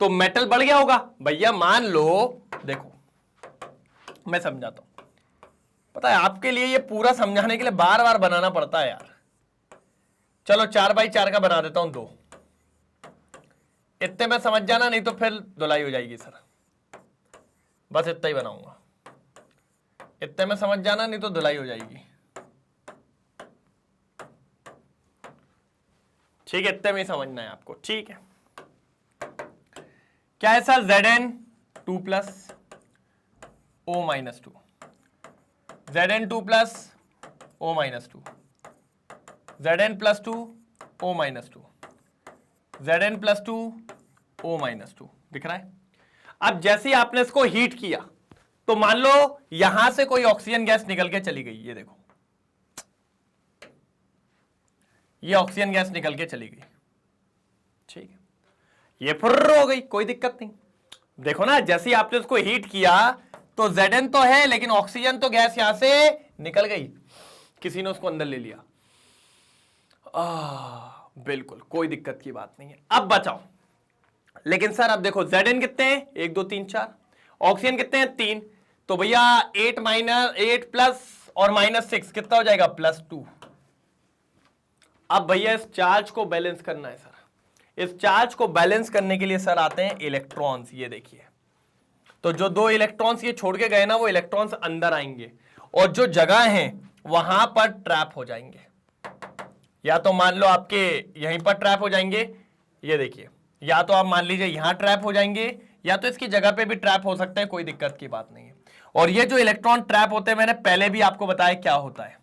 तो मेटल बढ़ गया होगा भैया। मान लो देखो मैं समझाता हूं, पता है आपके लिए ये पूरा समझाने के लिए बार बार बनाना पड़ता है यार। चलो 4x4 का बना देता हूं 2, इतने में समझ जाना, नहीं तो फिर धुलाई हो जाएगी सर। बस इतना ही बनाऊंगा, इतने में समझ जाना, नहीं तो धुलाई हो जाएगी। ठीक है, इतने में ही समझना है आपको। ठीक है, क्या है sir? Zn2 + O-2, Zn2 + O-2, Zn+2 O-2, Zn+2 O-2 दिख रहा है। अब जैसे ही आपने इसको हीट किया तो मान लो यहां से कोई ऑक्सीजन गैस निकल के चली गई, ये देखो ये ऑक्सीजन गैस निकल के चली गई। ठीक है, ये फुर्र हो गई, कोई दिक्कत नहीं। देखो ना जैसे ही आपने उसको हीट किया तो Zn तो है लेकिन ऑक्सीजन तो गैस यहां से निकल गई, किसी ने उसको अंदर ले लिया। बिल्कुल कोई दिक्कत की बात नहीं है। अब बचाओ, लेकिन सर अब देखो Zn कितने हैं? 1 2 3 4, ऑक्सीजन कितने हैं? 3, तो भैया 8 प्लस और -6 कितना हो जाएगा? +2। अब भैया इस चार्ज को बैलेंस करना है सर। इस चार्ज को बैलेंस करने के लिए सर आते हैं इलेक्ट्रॉन्स, ये देखिए। तो जो 2 इलेक्ट्रॉन्स ये छोड़ के गए ना, वो इलेक्ट्रॉन्स अंदर आएंगे और जो जगह है वहां पर ट्रैप हो जाएंगे। या तो मान लो आपके यहीं पर ट्रैप हो जाएंगे, ये देखिए, या तो आप मान लीजिए यहां ट्रैप हो जाएंगे, या तो इसकी जगह पे भी ट्रैप हो सकते हैं, कोई दिक्कत की बात नहीं है। और ये जो इलेक्ट्रॉन ट्रैप होते हैं मैंने पहले भी आपको बताया क्या होता है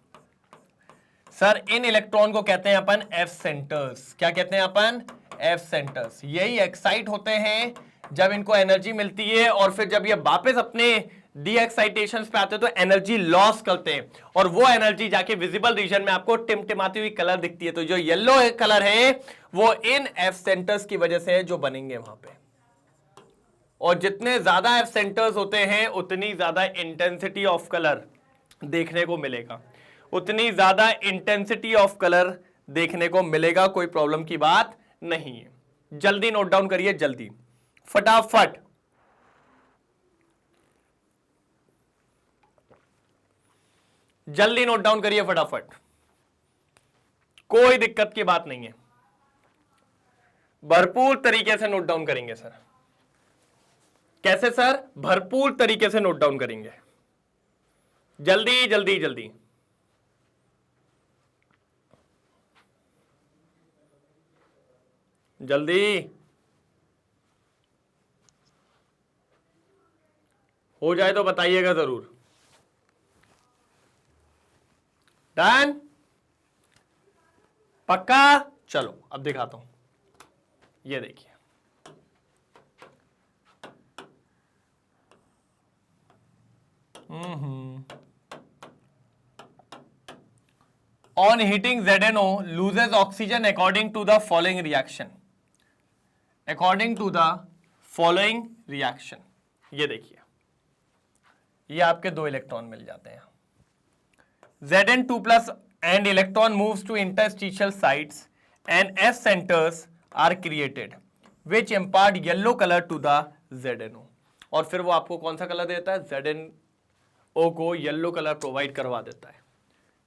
सर। इन इलेक्ट्रॉन को कहते हैं अपन एफ सेंटर्स। क्या कहते हैं अपन? F centres. यही एक्साइट होते हैं जब इनको एनर्जी मिलती है, और फिर जब ये वापस अपने डी एक्साइटेशन पे आते हैं तो एनर्जी लॉस करते हैं, और वो एनर्जी जाके विजिबल रीजन में आपको टिमटिमाती हुई कलर दिखती है। तो जो येलो कलर है वो इन एफ सेंटर्स की वजह से है जो बनेंगे वहां पे। और जितने ज्यादा एफ सेंटर्स होते हैं उतनी ज्यादा इंटेंसिटी ऑफ कलर देखने को मिलेगा, उतनी ज्यादा इंटेंसिटी ऑफ कलर देखने को मिलेगा। कोई प्रॉब्लम की बात नहीं है। जल्दी नोट डाउन करिए, जल्दी फटाफट। जल्दी नोट डाउन करिए फटाफट, कोई दिक्कत की बात नहीं है। भरपूर तरीके से नोट डाउन करेंगे सर। कैसे सर? भरपूर तरीके से नोट डाउन करेंगे। जल्दी जल्दी जल्दी। जल्दी हो जाए तो बताइएगा जरूर। डन? पक्का? चलो अब दिखाता हूं, ये देखिए। On heating, ZnO loses oxygen according to the following reaction. According to the following reaction. ये देखिए, ये आपके 2 इलेक्ट्रॉन मिल जाते हैं। Zn2+ and electron moves to interstitial sites and S centers are created which impart yellow color to the ZnO. और फिर वो आपको कौन सा कलर देता है? ZnO को येलो कलर प्रोवाइड करवा देता है।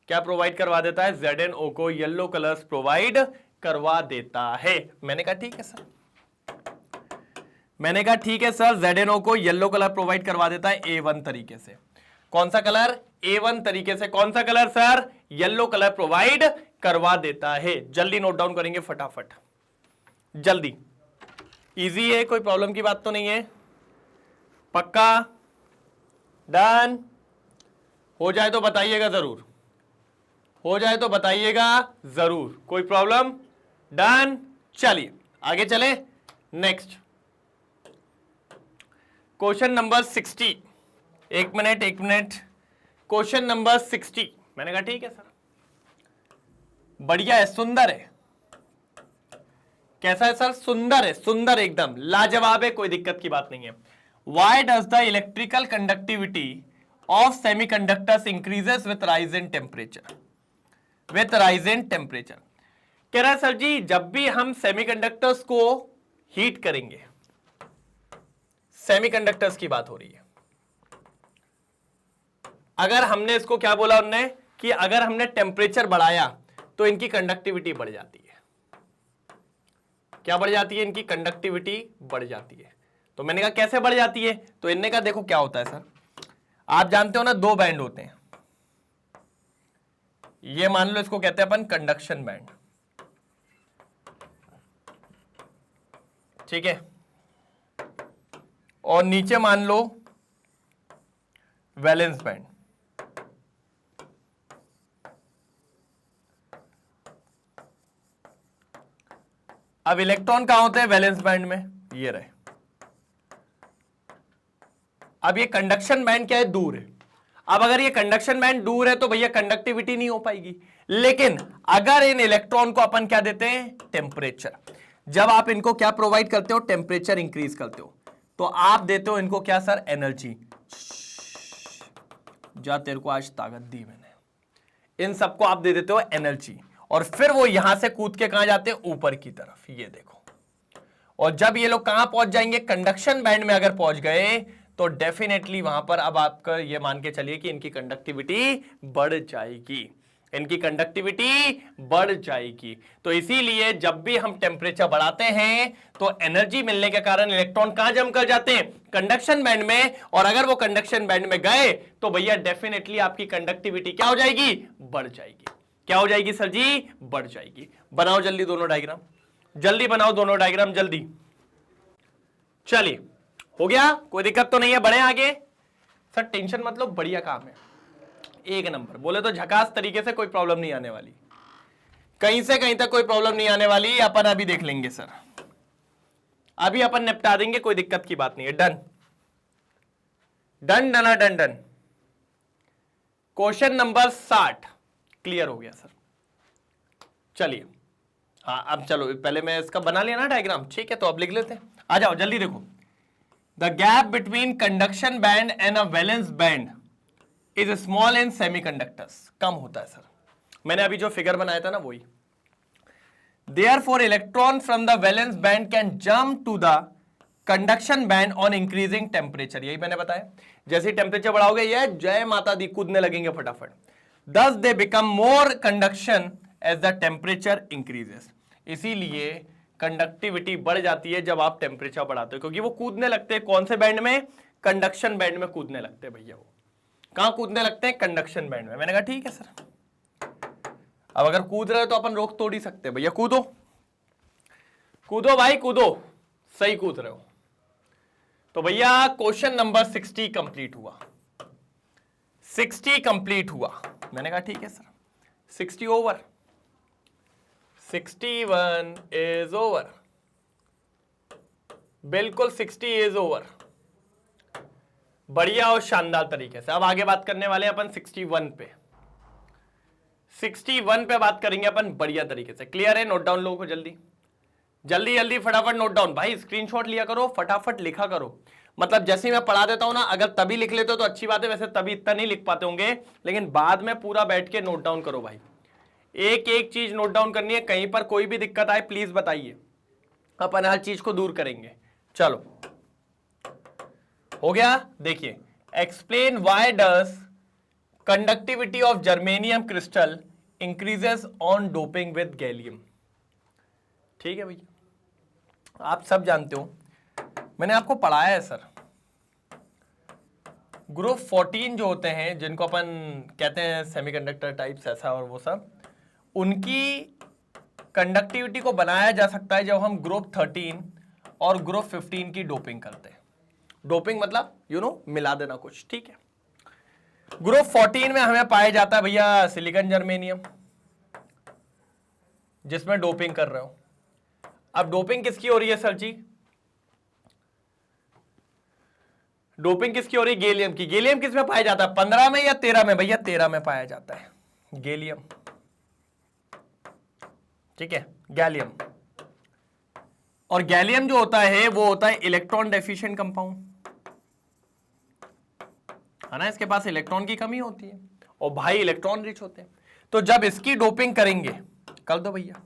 क्या प्रोवाइड करवा देता है? ZnO को येलो कलर्स प्रोवाइड करवा देता है। मैंने कहा ठीक है सर, मैंने कहा ठीक है सर, ZnO को येलो कलर प्रोवाइड करवा देता है A1 तरीके से। कौन सा कलर? A1 तरीके से। कौन सा colour sir? Yellow colour provide करवा देता है। जल्दी नोट डाउन करेंगे फटाफट, जल्दी। इजी है, कोई प्रॉब्लम की बात तो नहीं है। पक्का? डन? हो जाए तो बताइएगा जरूर, हो जाए तो बताइएगा जरूर, कोई प्रॉब्लम? डन? चलिए आगे चले। Next question number 60। एक मिनट। Question number 60। मैंने कहा ठीक है सर, बढ़िया है, सुंदर है। कैसा है सर? सुंदर है, सुंदर एकदम लाजवाब है, कोई दिक्कत की बात नहीं है। Why does the electrical conductivity of semiconductors increases with rise in temperature? With rise in temperature. कह रहा है सर जी, जब भी हम सेमीकंडक्टर्स को हीट करेंगे, सेमीकंडक्टर्स की बात हो रही है, अगर हमने इसको क्या बोला उन्होंने कि अगर हमने टेम्परेचर बढ़ाया तो इनकी कंडक्टिविटी बढ़ जाती है। क्या बढ़ जाती है? इनकी कंडक्टिविटी बढ़ जाती है। तो मैंने कहा कैसे बढ़ जाती है? तो इनने कहा देखो क्या होता है सर, आप जानते हो ना, दो बैंड होते हैं। ये मान लो इसको कहते हैं अपन कंडक्शन बैंड, ठीक है, और नीचे मान लो वैलेंस बैंड। अब इलेक्ट्रॉन कहां होते हैं? वैलेंस बैंड में, ये रहे। अब ये कंडक्शन बैंड क्या है? दूर है। अब अगर ये कंडक्शन बैंड दूर है तो भैया कंडक्टिविटी नहीं हो पाएगी। लेकिन अगर इन इलेक्ट्रॉन को अपन क्या देते हैं? टेम्परेचर। जब आप इनको क्या प्रोवाइड करते हो? टेम्परेचर इंक्रीज करते हो, तो आप देते हो इनको क्या सर? एनर्जी। जा तेरे को आज ताकत दी मैंने। इन सबको आप दे देते हो एनर्जी, और फिर वो यहां से कूद के कहां जाते हैं? ऊपर की तरफ। ये देखो, और जब ये लोग कहां पहुंच जाएंगे? कंडक्शन बैंड में अगर पहुंच गए तो डेफिनेटली वहां पर अब आपका ये मान के चलिए कि इनकी कंडक्टिविटी बढ़ जाएगी, इनकी कंडक्टिविटी बढ़ जाएगी। तो इसीलिए जब भी हम टेम्परेचर बढ़ाते हैं तो एनर्जी मिलने के कारण इलेक्ट्रॉन कहां जम कर जाते हैं? कंडक्शन बैंड में। और अगर वो कंडक्शन बैंड में गए तो भैया डेफिनेटली आपकी कंडक्टिविटी क्या हो जाएगी? बढ़ जाएगी। क्या हो जाएगी सर जी? बढ़ जाएगी। बनाओ जल्दी दोनों डायग्राम, जल्दी बनाओ दोनों डायग्राम जल्दी। चलिए, हो गया? कोई दिक्कत तो नहीं है? बढ़े आगे? सर टेंशन मतलब बढ़िया काम है, एक नंबर। बोले तो झकास तरीके से, कोई प्रॉब्लम नहीं आने वाली, कहीं से कहीं तक कोई प्रॉब्लम नहीं आने वाली। अपन अभी देख लेंगे सर, अभी अपन निपटा देंगे, कोई दिक्कत की बात नहीं है। डन डन डन डन डन। क्वेश्चन नंबर 60 क्लियर हो गया सर। चलिए, हाँ अब चलो, पहले मैं इसका बना लिया ना डायग्राम, ठीक है, तो अब लिख लेते हैं। आ जाओ जल्दी। देखो, the gap between conduction band and a valence band is small in semiconductors. कम होता है सर। मैंने अभी जो फिगर बनाया था ना वही। Therefore, electron from the valence band can jump to the conduction band on increasing temperature. यही मैंने बताया, जैसे टेम्परेचर बढ़ाओगे ये जय माता दी कूदने लगेंगे फटाफट। Thus they become more conduction as the temperature increases. इसीलिए कंडक्टिविटी बढ़ जाती है जब आप टेम्परेचर बढ़ाते हो, क्योंकि वो कूदने लगते हैं कौन से बैंड में? कंडक्शन बैंड में कूदने लगते हैं भैया। वो कहां कूदने लगते हैं? कंडक्शन बैंड में। मैंने कहा ठीक है सर, अब अगर कूद रहे हो तो अपन रोक तोड़ ही सकते हैं भैया। कूदो कूदो भाई कूदो, सही कूद रहे हो। तो भैया क्वेश्चन नंबर 60 कंप्लीट हुआ, 60 कंप्लीट हुआ। मैंने कहा ठीक है सर, 60 ओवर, 61 इज ओवर, बिल्कुल 60 इज ओवर। बढ़िया और शानदार तरीके से। अब आगे बात करने वाले हैं अपन 61 पे। 61 पे बात करेंगे अपन बढ़िया तरीके से। क्लियर है? नोट डाउन लोगों को, जल्दी जल्दी जल्दी फटाफट नोट डाउन। भाई स्क्रीनशॉट लिया करो, फटाफट लिखा करो। मतलब जैसे ही मैं पढ़ा देता हूं ना, अगर तभी लिख लेते हो तो अच्छी बात है, वैसे तभी इतना नहीं लिख पाते होंगे, लेकिन बाद में पूरा बैठ के नोट डाउन करो भाई। एक एक चीज नोट डाउन करनी है। कहीं पर कोई भी दिक्कत आए प्लीज बताइए, अपन हर चीज को दूर करेंगे। चलो हो गया। देखिए, explain why does conductivity of germanium crystal increases on doping with gallium. ठीक है भैया, आप सब जानते हो, मैंने आपको पढ़ाया है सर। ग्रुप 14 जो होते हैं, जिनको अपन कहते हैं सेमीकंडक्टर टाइप्स ऐसा और वो सब, उनकी कंडक्टिविटी को बनाया जा सकता है जब हम ग्रुप 13 और ग्रुप 15 की डोपिंग करते हैं। डोपिंग मतलब मिला देना कुछ, ठीक है। ग्रुप 14 में हमें पाया जाता है भैया सिलिकॉन जर्मेनियम, जिसमें डोपिंग कर रहे हो। अब डोपिंग किसकी हो रही है सर जी? डोपिंग किसकी हो रही? गैलियम की। गैलियम किस में पाया जाता है? 15 में या 13 में? भैया 13 में पाया जाता है गैलियम, ठीक है, गैलियम। और गैलियम जो होता है वो होता है इलेक्ट्रॉन डेफिशिएंट कंपाउंड, है ना, इसके पास इलेक्ट्रॉन की कमी होती है और भाई इलेक्ट्रॉन रिच होते हैं। तो जब इसकी डोपिंग करेंगे, कर दो भैया,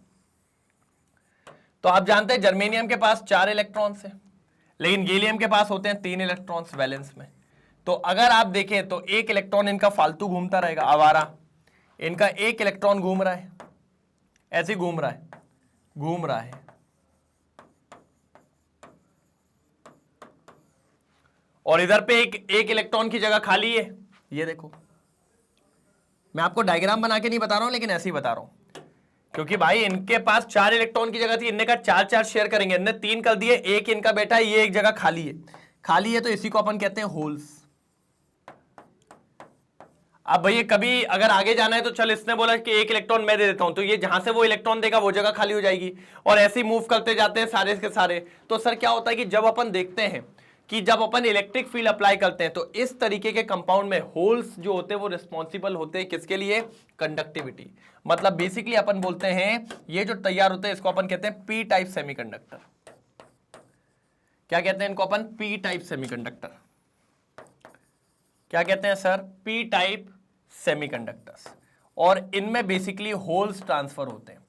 तो आप जानते हैं जर्मेनियम के पास 4 इलेक्ट्रॉन्स हैं, लेकिन गैलियम के पास होते हैं 3 इलेक्ट्रॉन्स वैलेंस में। तो अगर आप देखें तो 1 इलेक्ट्रॉन इनका फालतू घूमता रहेगा, आवारा, इनका 1 इलेक्ट्रॉन घूम रहा है, ऐसे घूम रहा है, घूम रहा है, और इधर पे एक इलेक्ट्रॉन की जगह खाली है। ये देखो, मैं आपको डायग्राम बना के नहीं बता रहा हूं, लेकिन ऐसे ही बता रहा हूं, क्योंकि भाई इनके पास 4 इलेक्ट्रॉन की जगह थी, इनने का 4 शेयर करेंगे, इनने 3 कर दिए, 1 इनका बैठा है, ये एक जगह खाली है, खाली है, तो इसी को अपन कहते हैं होल्स। अब भैया कभी अगर आगे जाना है तो चल, इसने बोला कि 1 इलेक्ट्रॉन मैं दे देता हूं, तो ये जहां से वो इलेक्ट्रॉन देगा वो जगह खाली हो जाएगी, और ऐसे ही मूव करते जाते हैं सारे के सारे। तो सर क्या होता है कि जब अपन देखते हैं कि जब अपन इलेक्ट्रिक फील्ड अप्लाई करते हैं, तो इस तरीके के कंपाउंड में होल्स जो होते हैं वो रिस्पॉन्सिबल होते हैं किसके लिए? कंडक्टिविटी। मतलब बेसिकली अपन बोलते हैं ये जो तैयार होते हैं इसको अपन कहते हैं पी टाइप सेमीकंडक्टर। क्या कहते हैं इनको अपन? P type semiconductor. क्या कहते हैं सर? P type semiconductors. और इनमें बेसिकली होल्स ट्रांसफर होते हैं,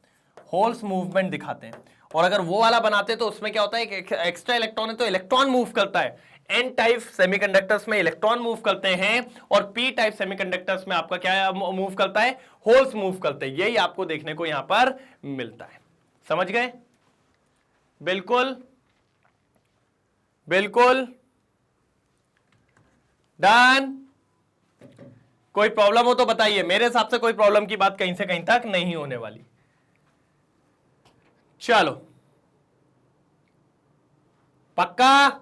होल्स मूवमेंट दिखाते हैं। और अगर वो वाला बनाते तो उसमें क्या होता है कि एक्स्ट्रा इलेक्ट्रॉन है तो इलेक्ट्रॉन मूव करता है। एन टाइप सेमीकंडक्टर्स में इलेक्ट्रॉन मूव करते हैं, और पी टाइप सेमीकंडक्टर्स में आपका क्या मूव करता है? होल्स मूव करते हैं। यही आपको देखने को यहां पर मिलता है। समझ गए? बिल्कुल बिल्कुल डन। कोई प्रॉब्लम हो तो बताइए, मेरे हिसाब से कोई प्रॉब्लम की बात कहीं से कहीं तक नहीं होने वाली। चलो पक्का?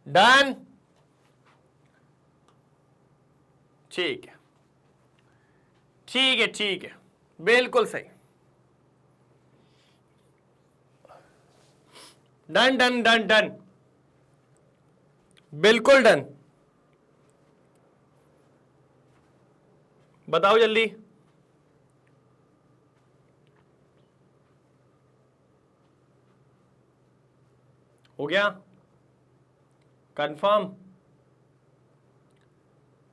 डन, ठीक है, ठीक है, ठीक है, बिल्कुल सही। डन डन डन डन, बिल्कुल डन। बताओ जल्दी। हो गया कंफर्म?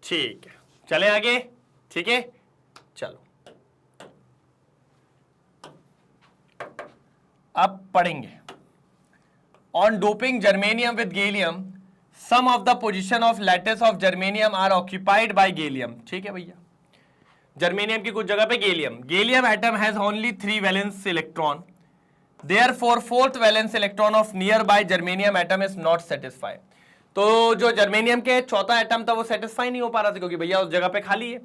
ठीक है, चले आगे। ठीक है, चलो अब पढ़ेंगे। On doping germanium with gallium, some of the position of lattice of germanium are occupied by gallium. ठीक है भैया, जर्मेनियम की कुछ जगह पे gallium atom has only 3 valence electron, therefore 4th valence electron of near by germanium atom is not satisfied. तो जो germanium के चौथा एटम था वो सेटिस्फाई नहीं हो पा रहा था, क्योंकि भैया उस जगह पे खाली है।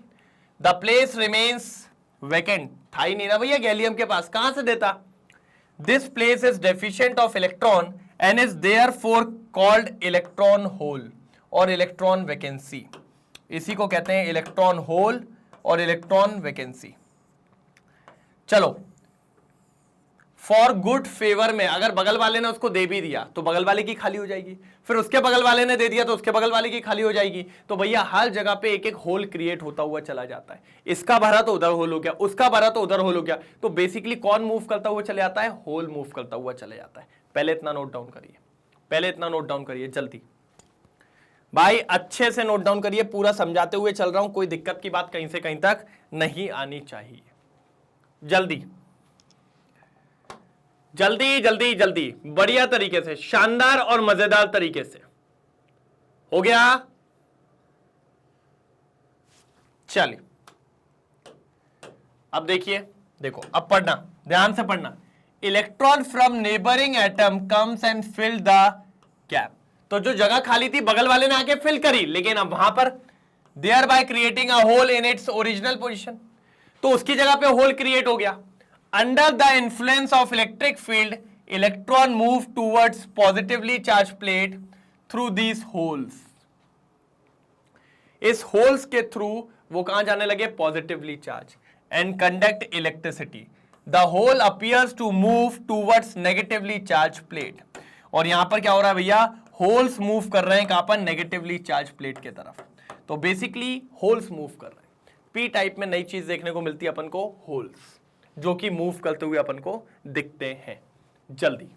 द प्लेस रिमेन्स वैकेंट, था ही नहीं ना भैया गैलियम के पास, कहां से देता? This place is deficient of electron and is therefore called electron hole और इलेक्ट्रॉन वैकेंसी। इसी को कहते हैं इलेक्ट्रॉन होल और इलेक्ट्रॉन वैकेंसी। चलो, फॉर गुड फेवर में अगर बगल वाले ने उसको दे भी दिया तो बगल वाले की खाली हो जाएगी, फिर उसके बगल वाले ने दे दिया तो उसके बगल वाले की खाली हो जाएगी। तो भैया हर जगह पे एक एक होल क्रिएट होता हुआ चला जाता है। इसका भरा तो उधर होल हो गया, उसका भरा तो उधर होल हो गया। तो बेसिकली कौन मूव करता हुआ चले जाता है? होल मूव करता हुआ चले जाता है। पहले इतना नोट डाउन करिए, पहले इतना नोट डाउन करिए जल्दी भाई, अच्छे से नोट डाउन करिए। पूरा समझाते हुए चल रहा हूं, कोई दिक्कत की बात कहीं से कहीं तक नहीं आनी चाहिए। जल्दी जल्दी जल्दी जल्दी, बढ़िया तरीके से, शानदार और मजेदार तरीके से। हो गया? चलिए अब देखिए, देखो अब पढ़ना, ध्यान से पढ़ना। Electron from neighbouring atom comes and fill the gap. तो जो जगह खाली थी बगल वाले ने आके फिल करी, लेकिन अब वहां पर thereby creating a hole in its original position, तो उसकी जगह पे होल क्रिएट हो गया। Under the influence of electric field, electron move towards positively charge plate through these holes. इस होल्स के थ्रू वो कहां जाने लगे? Positively charge, and conduct electricity. The hole appears to move towards negatively charge plate. और यहां पर क्या हो रहा है भैया, होल्स मूव कर रहे हैं कहां पर, नेगेटिवली चार्ज प्लेट के तरफ। तो बेसिकली होल्स मूव कर रहे हैं। पी टाइप में नई चीज देखने को मिलती है अपन को, होल्स, जो कि मूव करते हुए अपन को दिखते हैं जल्दी।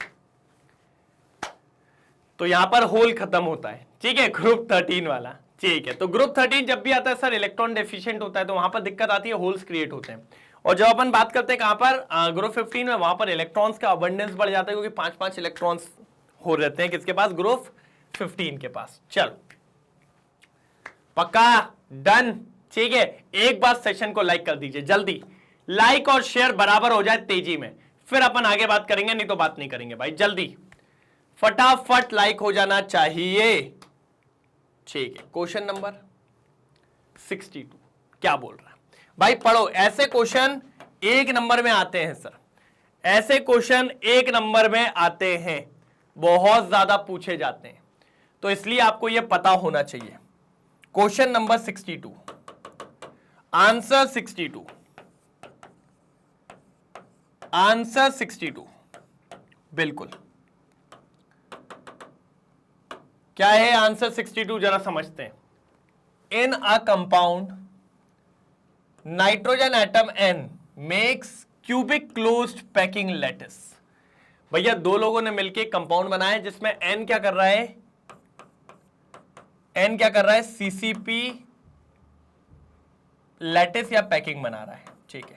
तो यहां पर होल खत्म होता है, ठीक है, ग्रुप 13 वाला, ठीक है। तो ग्रुप 13 जब भी आता है सर इलेक्ट्रॉन डेफिशिएंट होता है, तो वहां पर दिक्कत आती है, होल्स क्रिएट होते हैं। और जब अपन बात करते हैं कहां पर, ग्रुप 15 में, वहां पर इलेक्ट्रॉन्स का अबंडेंस बढ़ जाता है, क्योंकि 5-5 इलेक्ट्रॉन्स हो रहते हैं किसके पास, ग्रुप 15 के पास। चलो पक्का, डन, ठीक है। एक बार सेशन को लाइक कर दीजिए जल्दी, लाइक और शेयर बराबर हो जाए तेजी में, फिर अपन आगे बात करेंगे, नहीं तो बात नहीं करेंगे भाई। जल्दी फटाफट लाइक हो जाना चाहिए, ठीक है। क्वेश्चन नंबर 62 क्या बोल रहा है भाई, पढ़ो। ऐसे क्वेश्चन 1 नंबर में आते हैं सर, ऐसे क्वेश्चन 1 नंबर में आते हैं, बहुत ज्यादा पूछे जाते हैं, तो इसलिए आपको यह पता होना चाहिए। क्वेश्चन नंबर 62, आंसर 62, आंसर 62 बिल्कुल क्या है आंसर 62, जरा समझते हैं। In a compound nitrogen atom N makes cubic closed packing lattice. भैया दो लोगों ने मिलकर कंपाउंड बनाया है जिसमें N क्या कर रहा है, N क्या कर रहा है, CCP लैटिस या पैकिंग बना रहा है, ठीक है।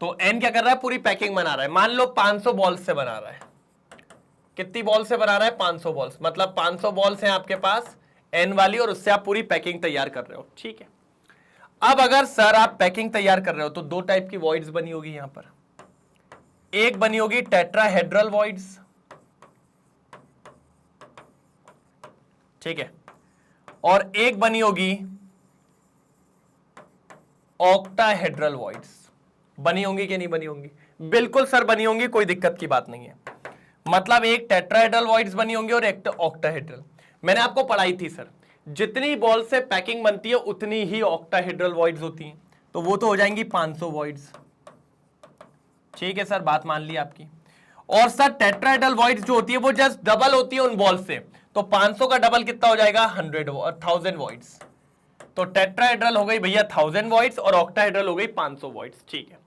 तो N क्या कर रहा है, पूरी पैकिंग बना रहा है। मान लो 500 बॉल्स से बना रहा है, कितनी बॉल से बना रहा है, 500 बॉल्स, मतलब 500 बॉल्स हैं आपके पास N वाली, और उससे आप पूरी पैकिंग तैयार कर रहे हो, ठीक है। अब अगर सर आप पैकिंग तैयार कर रहे हो तो 2 टाइप की वॉइड्स बनी होगी यहां पर, एक बनी होगी टेट्राहेड्रल वॉइड्स, ठीक है, और एक बनी होगी ऑक्टाहेड्रल वॉइड्स। बनी होंगी कि नहीं बनी होंगी, बिल्कुल सर बनी होंगी, कोई दिक्कत की बात नहीं है। मतलब एक टेट्राहेड्रल वॉइड्स बनी होंगी और एक ऑक्टाहेड्रल। मैंने आपको पढ़ाई थी सर, जितनी बॉल से पैकिंग बनती है उतनी ही ऑक्टाहेड्रल वॉइड्स होती हैं, तो वो तो हो जाएंगी 500 वॉइड्स, ठीक है सर, बात मान ली आपकी। और सर टेट्राहेड्रल वॉइड्स जो होती है वो जस्ट डबल होती है उन बॉल से, तो 500 का डबल कितना हो जाएगा, 1000 वॉइड्स। तो टेट्राहेड्रल हो गई भैया 1000 वॉइड्स और ऑक्टाहेड्रल हो गई 500 वॉइड्स, ठीक है।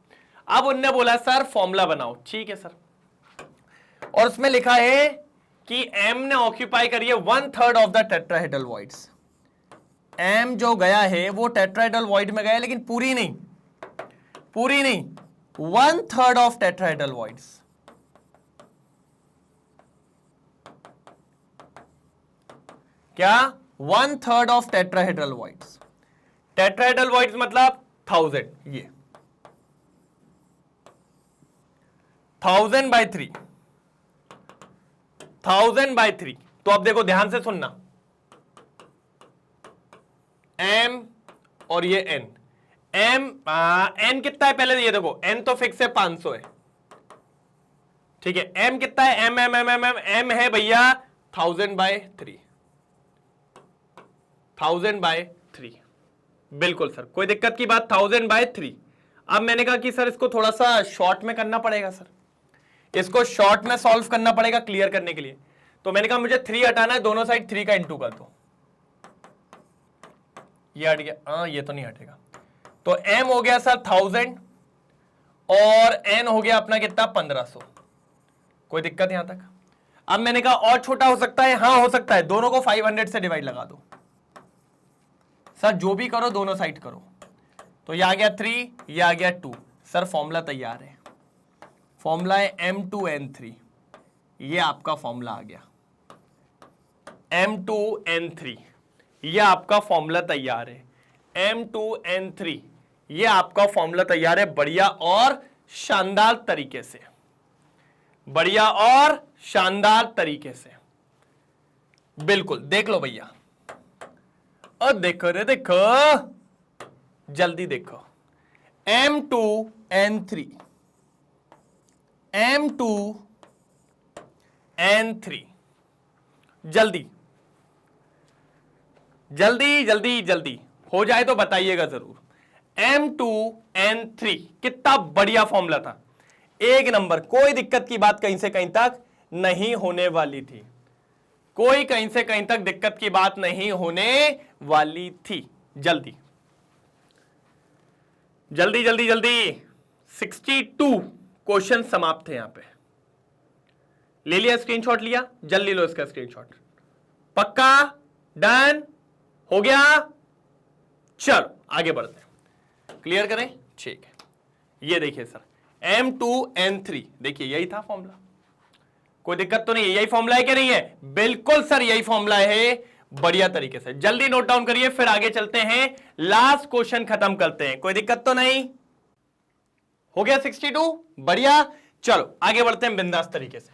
अब उनने बोला सर फॉर्मूला बनाओ, ठीक है सर, और उसमें लिखा है कि M ने ऑक्यूपाई करी है 1/3 of the tetrahedral voids. M जो गया है वो टेट्राहेड्रल वॉइड में गया, लेकिन पूरी नहीं, पूरी नहीं, 1/3 ऑफ टेट्राहेड्रल वॉइड्स। क्या, 1/3 of tetrahedral voids. Tetrahedral voids मतलब 1000, ये 1000/3, 1000/3। तो अब देखो ध्यान से सुनना, M और ये N, N कितना है पहले ये देखो, N तो फिक्स है 500 है, ठीक है। M कितना है, M है भैया 1000/3, 1000/3, बिल्कुल सर, कोई दिक्कत की बात, 1000/3। अब मैंने कहा कि सर इसको थोड़ा सा शॉर्ट में करना पड़ेगा सर, इसको शॉर्ट में सॉल्व करना पड़ेगा क्लियर करने के लिए। तो मैंने कहा मुझे 3 हटाना है, दोनों साइड 3 का इंटू कर दो, ये हट गया, हाँ ये तो नहीं हटेगा। तो M हो गया सर 1000 और N हो गया अपना कितना, 1500। कोई दिक्कत यहां तक। अब मैंने कहा और छोटा हो सकता है, हाँ हो सकता है, दोनों को 500 से डिवाइड लगा दो सर, जो भी करो दोनों साइड करो। तो ये आ गया 3, ये आ गया 2, सर फॉर्मूला तैयार है। फॉर्मूला है M2N3, ये आपका फॉर्मूला आ गया, M2N3, ये आपका फॉर्मूला तैयार है, M2N3, ये आपका फॉर्मूला तैयार है, बढ़िया और शानदार तरीके से, बढ़िया और शानदार तरीके से, बिल्कुल। देख लो भैया, और देखो रे देखो, जल्दी देखो, M2N3, M2N3, जल्दी जल्दी जल्दी जल्दी हो जाए तो बताइएगा जरूर। M2N3 कितना बढ़िया फॉर्मूला था, एक नंबर, कोई दिक्कत की बात कहीं से कहीं तक नहीं होने वाली थी, कोई कहीं से कहीं तक दिक्कत की बात नहीं होने वाली थी। जल्दी जल्दी जल्दी जल्दी 62 क्वेश्चन समाप्त है यहां पे। ले लिया स्क्रीनशॉट, लिया, जल्दी लो इसका स्क्रीनशॉट। पक्का, डन हो गया, चलो आगे बढ़ते हैं, क्लियर करें, ठीक है। ये देखिए सर M2N3, देखिए यही था फॉर्मूला, कोई दिक्कत तो नहीं है, यही फॉर्मूला है कि नहीं है? बिल्कुल सर यही फॉर्मूला है, बढ़िया तरीके से, जल्दी नोट डाउन करिए, फिर आगे चलते हैं, लास्ट क्वेश्चन खत्म करते हैं, कोई दिक्कत तो नहीं? हो गया 62, बढ़िया, चलो आगे बढ़ते हैं बिंदास तरीके से।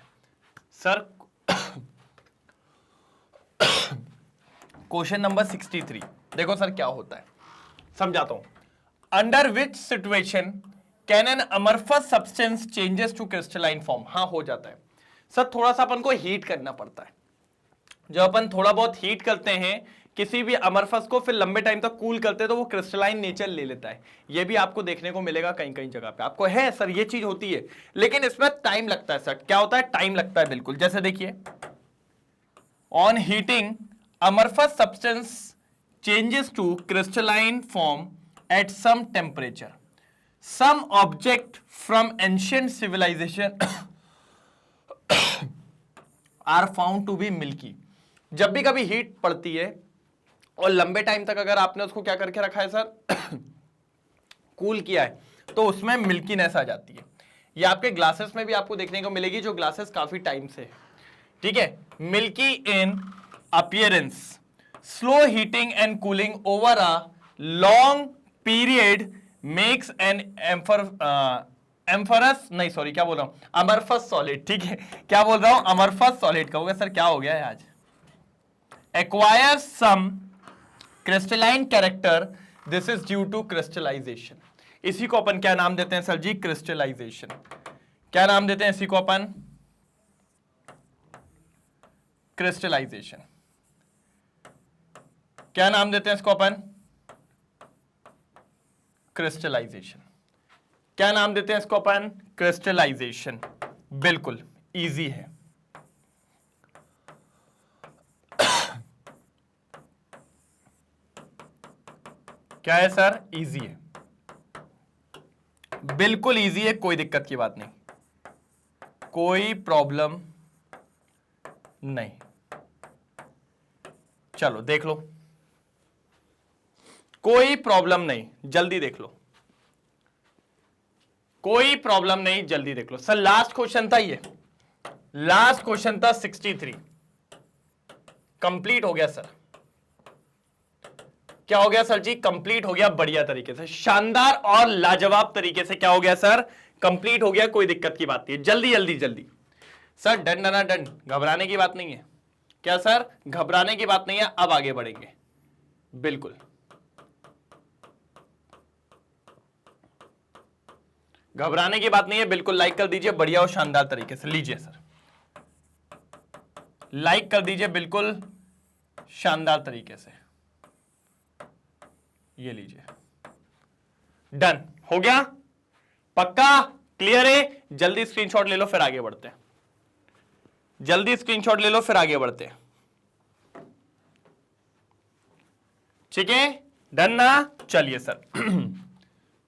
सर क्वेश्चन नंबर 63, देखो सर क्या होता है, समझाता हूं। Under which situation can an amorphous substance changes to crystalline form? हाँ हो जाता है सर, थोड़ा सा अपन को हीट करना पड़ता है, जब अपन थोड़ा बहुत हीट करते हैं किसी भी अमरफस को, फिर लंबे टाइम तक कूल करते हैं तो वो क्रिस्टलाइन नेचर ले लेता है। ये भी आपको देखने को मिलेगा कहीं कहीं जगह पे, आपको है सर ये चीज होती है, लेकिन इसमें टाइम लगता है सर। क्या होता है? टाइम लगता है, बिल्कुल। जैसे देखिए, on heating amorphous substance changes to crystalline form at some temperature, some object from ancient civilisation are found to be milky. जब भी कभी हीट पड़ती है और लंबे टाइम तक अगर आपने उसको क्या करके रखा है सर, कूल किया है, तो उसमें मिल्कीनेस आ जाती है। ये आपके ग्लासेस में भी आपको देखने को मिलेगी, जो ग्लासेस काफी टाइम से है, ठीक है। Milky in appearance, slow heating and cooling over a long period makes an amorphous, नहीं सॉरी क्या बोल रहा हूं, अमरफस सॉलिड, ठीक है। क्या बोल रहा हूं? Amorphous solid. कहोगे सर क्या हो गया है आज? Acquires some crystalline character, this is due to crystallisation. इसी को अपन क्या नाम देते हैं सर जी? क्रिस्टलाइजेशन। क्या नाम देते हैं इसी को अपन? क्रिस्टलाइजेशन। क्या नाम देते हैं इसको अपन? क्रिस्टलाइजेशन। क्या नाम देते हैं इसको अपन? क्रिस्टलाइजेशन। बिल्कुल इजी है। क्या है सर? इजी है, बिल्कुल इजी है, कोई दिक्कत की बात नहीं, कोई प्रॉब्लम नहीं। चलो देख लो, कोई प्रॉब्लम नहीं, जल्दी देख लो, कोई प्रॉब्लम नहीं, जल्दी देख लो। सर लास्ट क्वेश्चन था ये, लास्ट क्वेश्चन था 63, कंप्लीट हो गया सर। क्या हो गया सर जी? कंप्लीट हो गया, बढ़िया तरीके से, शानदार और लाजवाब तरीके से क्या हो गया सर? कंप्लीट हो गया, कोई दिक्कत की बात नहीं है। जल्दी जल्दी जल्दी सर, डन डना डन, घबराने की बात नहीं है। क्या सर? घबराने की बात नहीं है। अब आगे बढ़ेंगे, बिल्कुल घबराने की बात नहीं है, बिल्कुल। लाइक कर दीजिए बढ़िया और शानदार तरीके से, लीजिए सर, लाइक कर दीजिए बिल्कुल शानदार तरीके से, ये लीजिए, डन हो गया, पक्का क्लियर है? जल्दी स्क्रीनशॉट ले लो, फिर आगे बढ़ते हैं, जल्दी स्क्रीनशॉट ले लो, फिर आगे बढ़ते हैं, ठीक है, डन ना? चलिए सर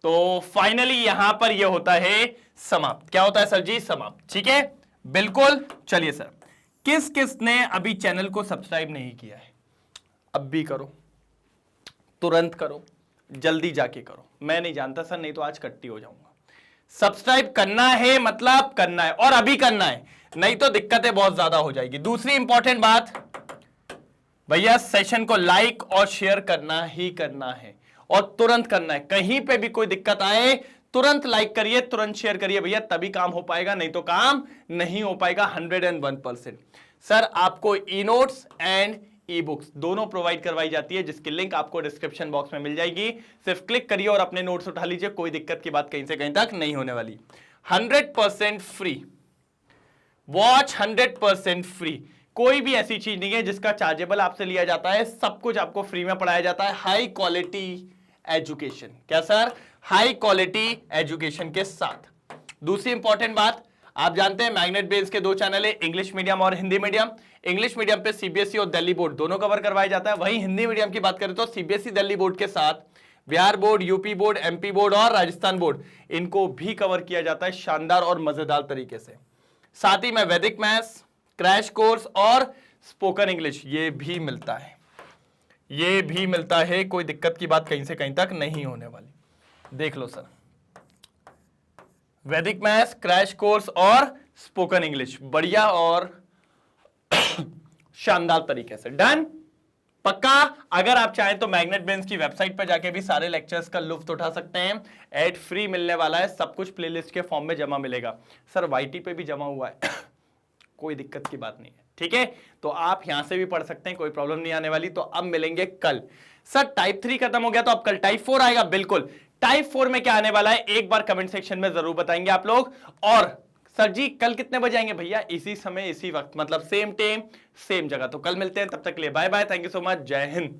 तो फाइनली यहां पर यह होता है समाप्त। क्या होता है सर जी? समाप्त, ठीक है, बिल्कुल। चलिए सर, किस किस ने अभी चैनल को सब्सक्राइब नहीं किया है, अब भी करो, तुरंत करो, जल्दी जाके करो। मैं नहीं जानता सर, नहीं तो आज कट्टी हो जाऊंगा। सब्सक्राइब करना है, मतलब करना है, और अभी करना है, नहीं तो दिक्कतें बहुत ज्यादा हो जाएगी। दूसरी इंपॉर्टेंट बात भैया, सेशन को लाइक और शेयर करना ही करना है, और तुरंत करना है। कहीं पे भी कोई दिक्कत आए तुरंत लाइक करिए, तुरंत शेयर करिए भैया, तभी काम हो पाएगा, नहीं तो काम नहीं हो पाएगा। 101%। सर आपको e notes and e books दोनों प्रोवाइड करवाई जाती है, जिसकी लिंक आपको डिस्क्रिप्शन बॉक्स में मिल जाएगी। सिर्फ क्लिक करिए और अपने नोट्स उठा लीजिए, कोई दिक्कत की बात कहीं से कहीं तक नहीं होने वाली। 100% फ्री वॉच, 100% फ्री। कोई भी ऐसी चीज नहीं है जिसका चार्जेबल आपसे लिया जाता है, सब कुछ आपको फ्री में पढ़ाया जाता है। High quality education. क्या सर? हाई क्वालिटी एजुकेशन के साथ। दूसरी इंपॉर्टेंट बात, आप जानते हैं मैग्नेट बेस के दो चैनल है, इंग्लिश मीडियम और हिंदी मीडियम। इंग्लिश मीडियम पे सीबीएसई और दिल्ली बोर्ड दोनों कवर करवाया जाता है। वहीं हिंदी मीडियम की बात करें तो सीबीएसई दिल्ली बोर्ड के साथ Bihar board, UP board, MP board और राजस्थान बोर्ड, इनको भी कवर किया जाता है शानदार और मजेदार तरीके से। साथ ही में वैदिक मैथ्स, क्रैश कोर्स और स्पोकन इंग्लिश ये भी मिलता है, ये भी मिलता है। कोई दिक्कत की बात कहीं से कहीं तक नहीं होने वाली। देख लो सर, वैदिक मैथ्स, क्रैश कोर्स और स्पोकन इंग्लिश, बढ़िया और शानदार तरीके से। डन? पक्का? अगर आप चाहें तो मैग्नेट ब्रेन्स की वेबसाइट पर जाके भी सारे लेक्चर्स का लुत्फ उठा सकते हैं। एड फ्री मिलने वाला है, सब कुछ प्लेलिस्ट के फॉर्म में जमा मिलेगा। सर वाईटी पे भी जमा हुआ है कोई दिक्कत की बात नहीं है, ठीक है? तो आप यहां से भी पढ़ सकते हैं, कोई प्रॉब्लम नहीं आने वाली। तो अब मिलेंगे कल। सर टाइप 3 खत्म हो गया तो अब कल टाइप 4 आएगा। बिल्कुल, टाइप 4 में क्या आने वाला है एक बार कमेंट सेक्शन में जरूर बताएंगे आप लोग। और सर जी कल कितने बजे आएंगे? भैया इसी समय इसी वक्त, मतलब सेम टाइम सेम जगह। तो कल मिलते हैं, तब तक के लिए bye bye, thank you so much, जय हिंद।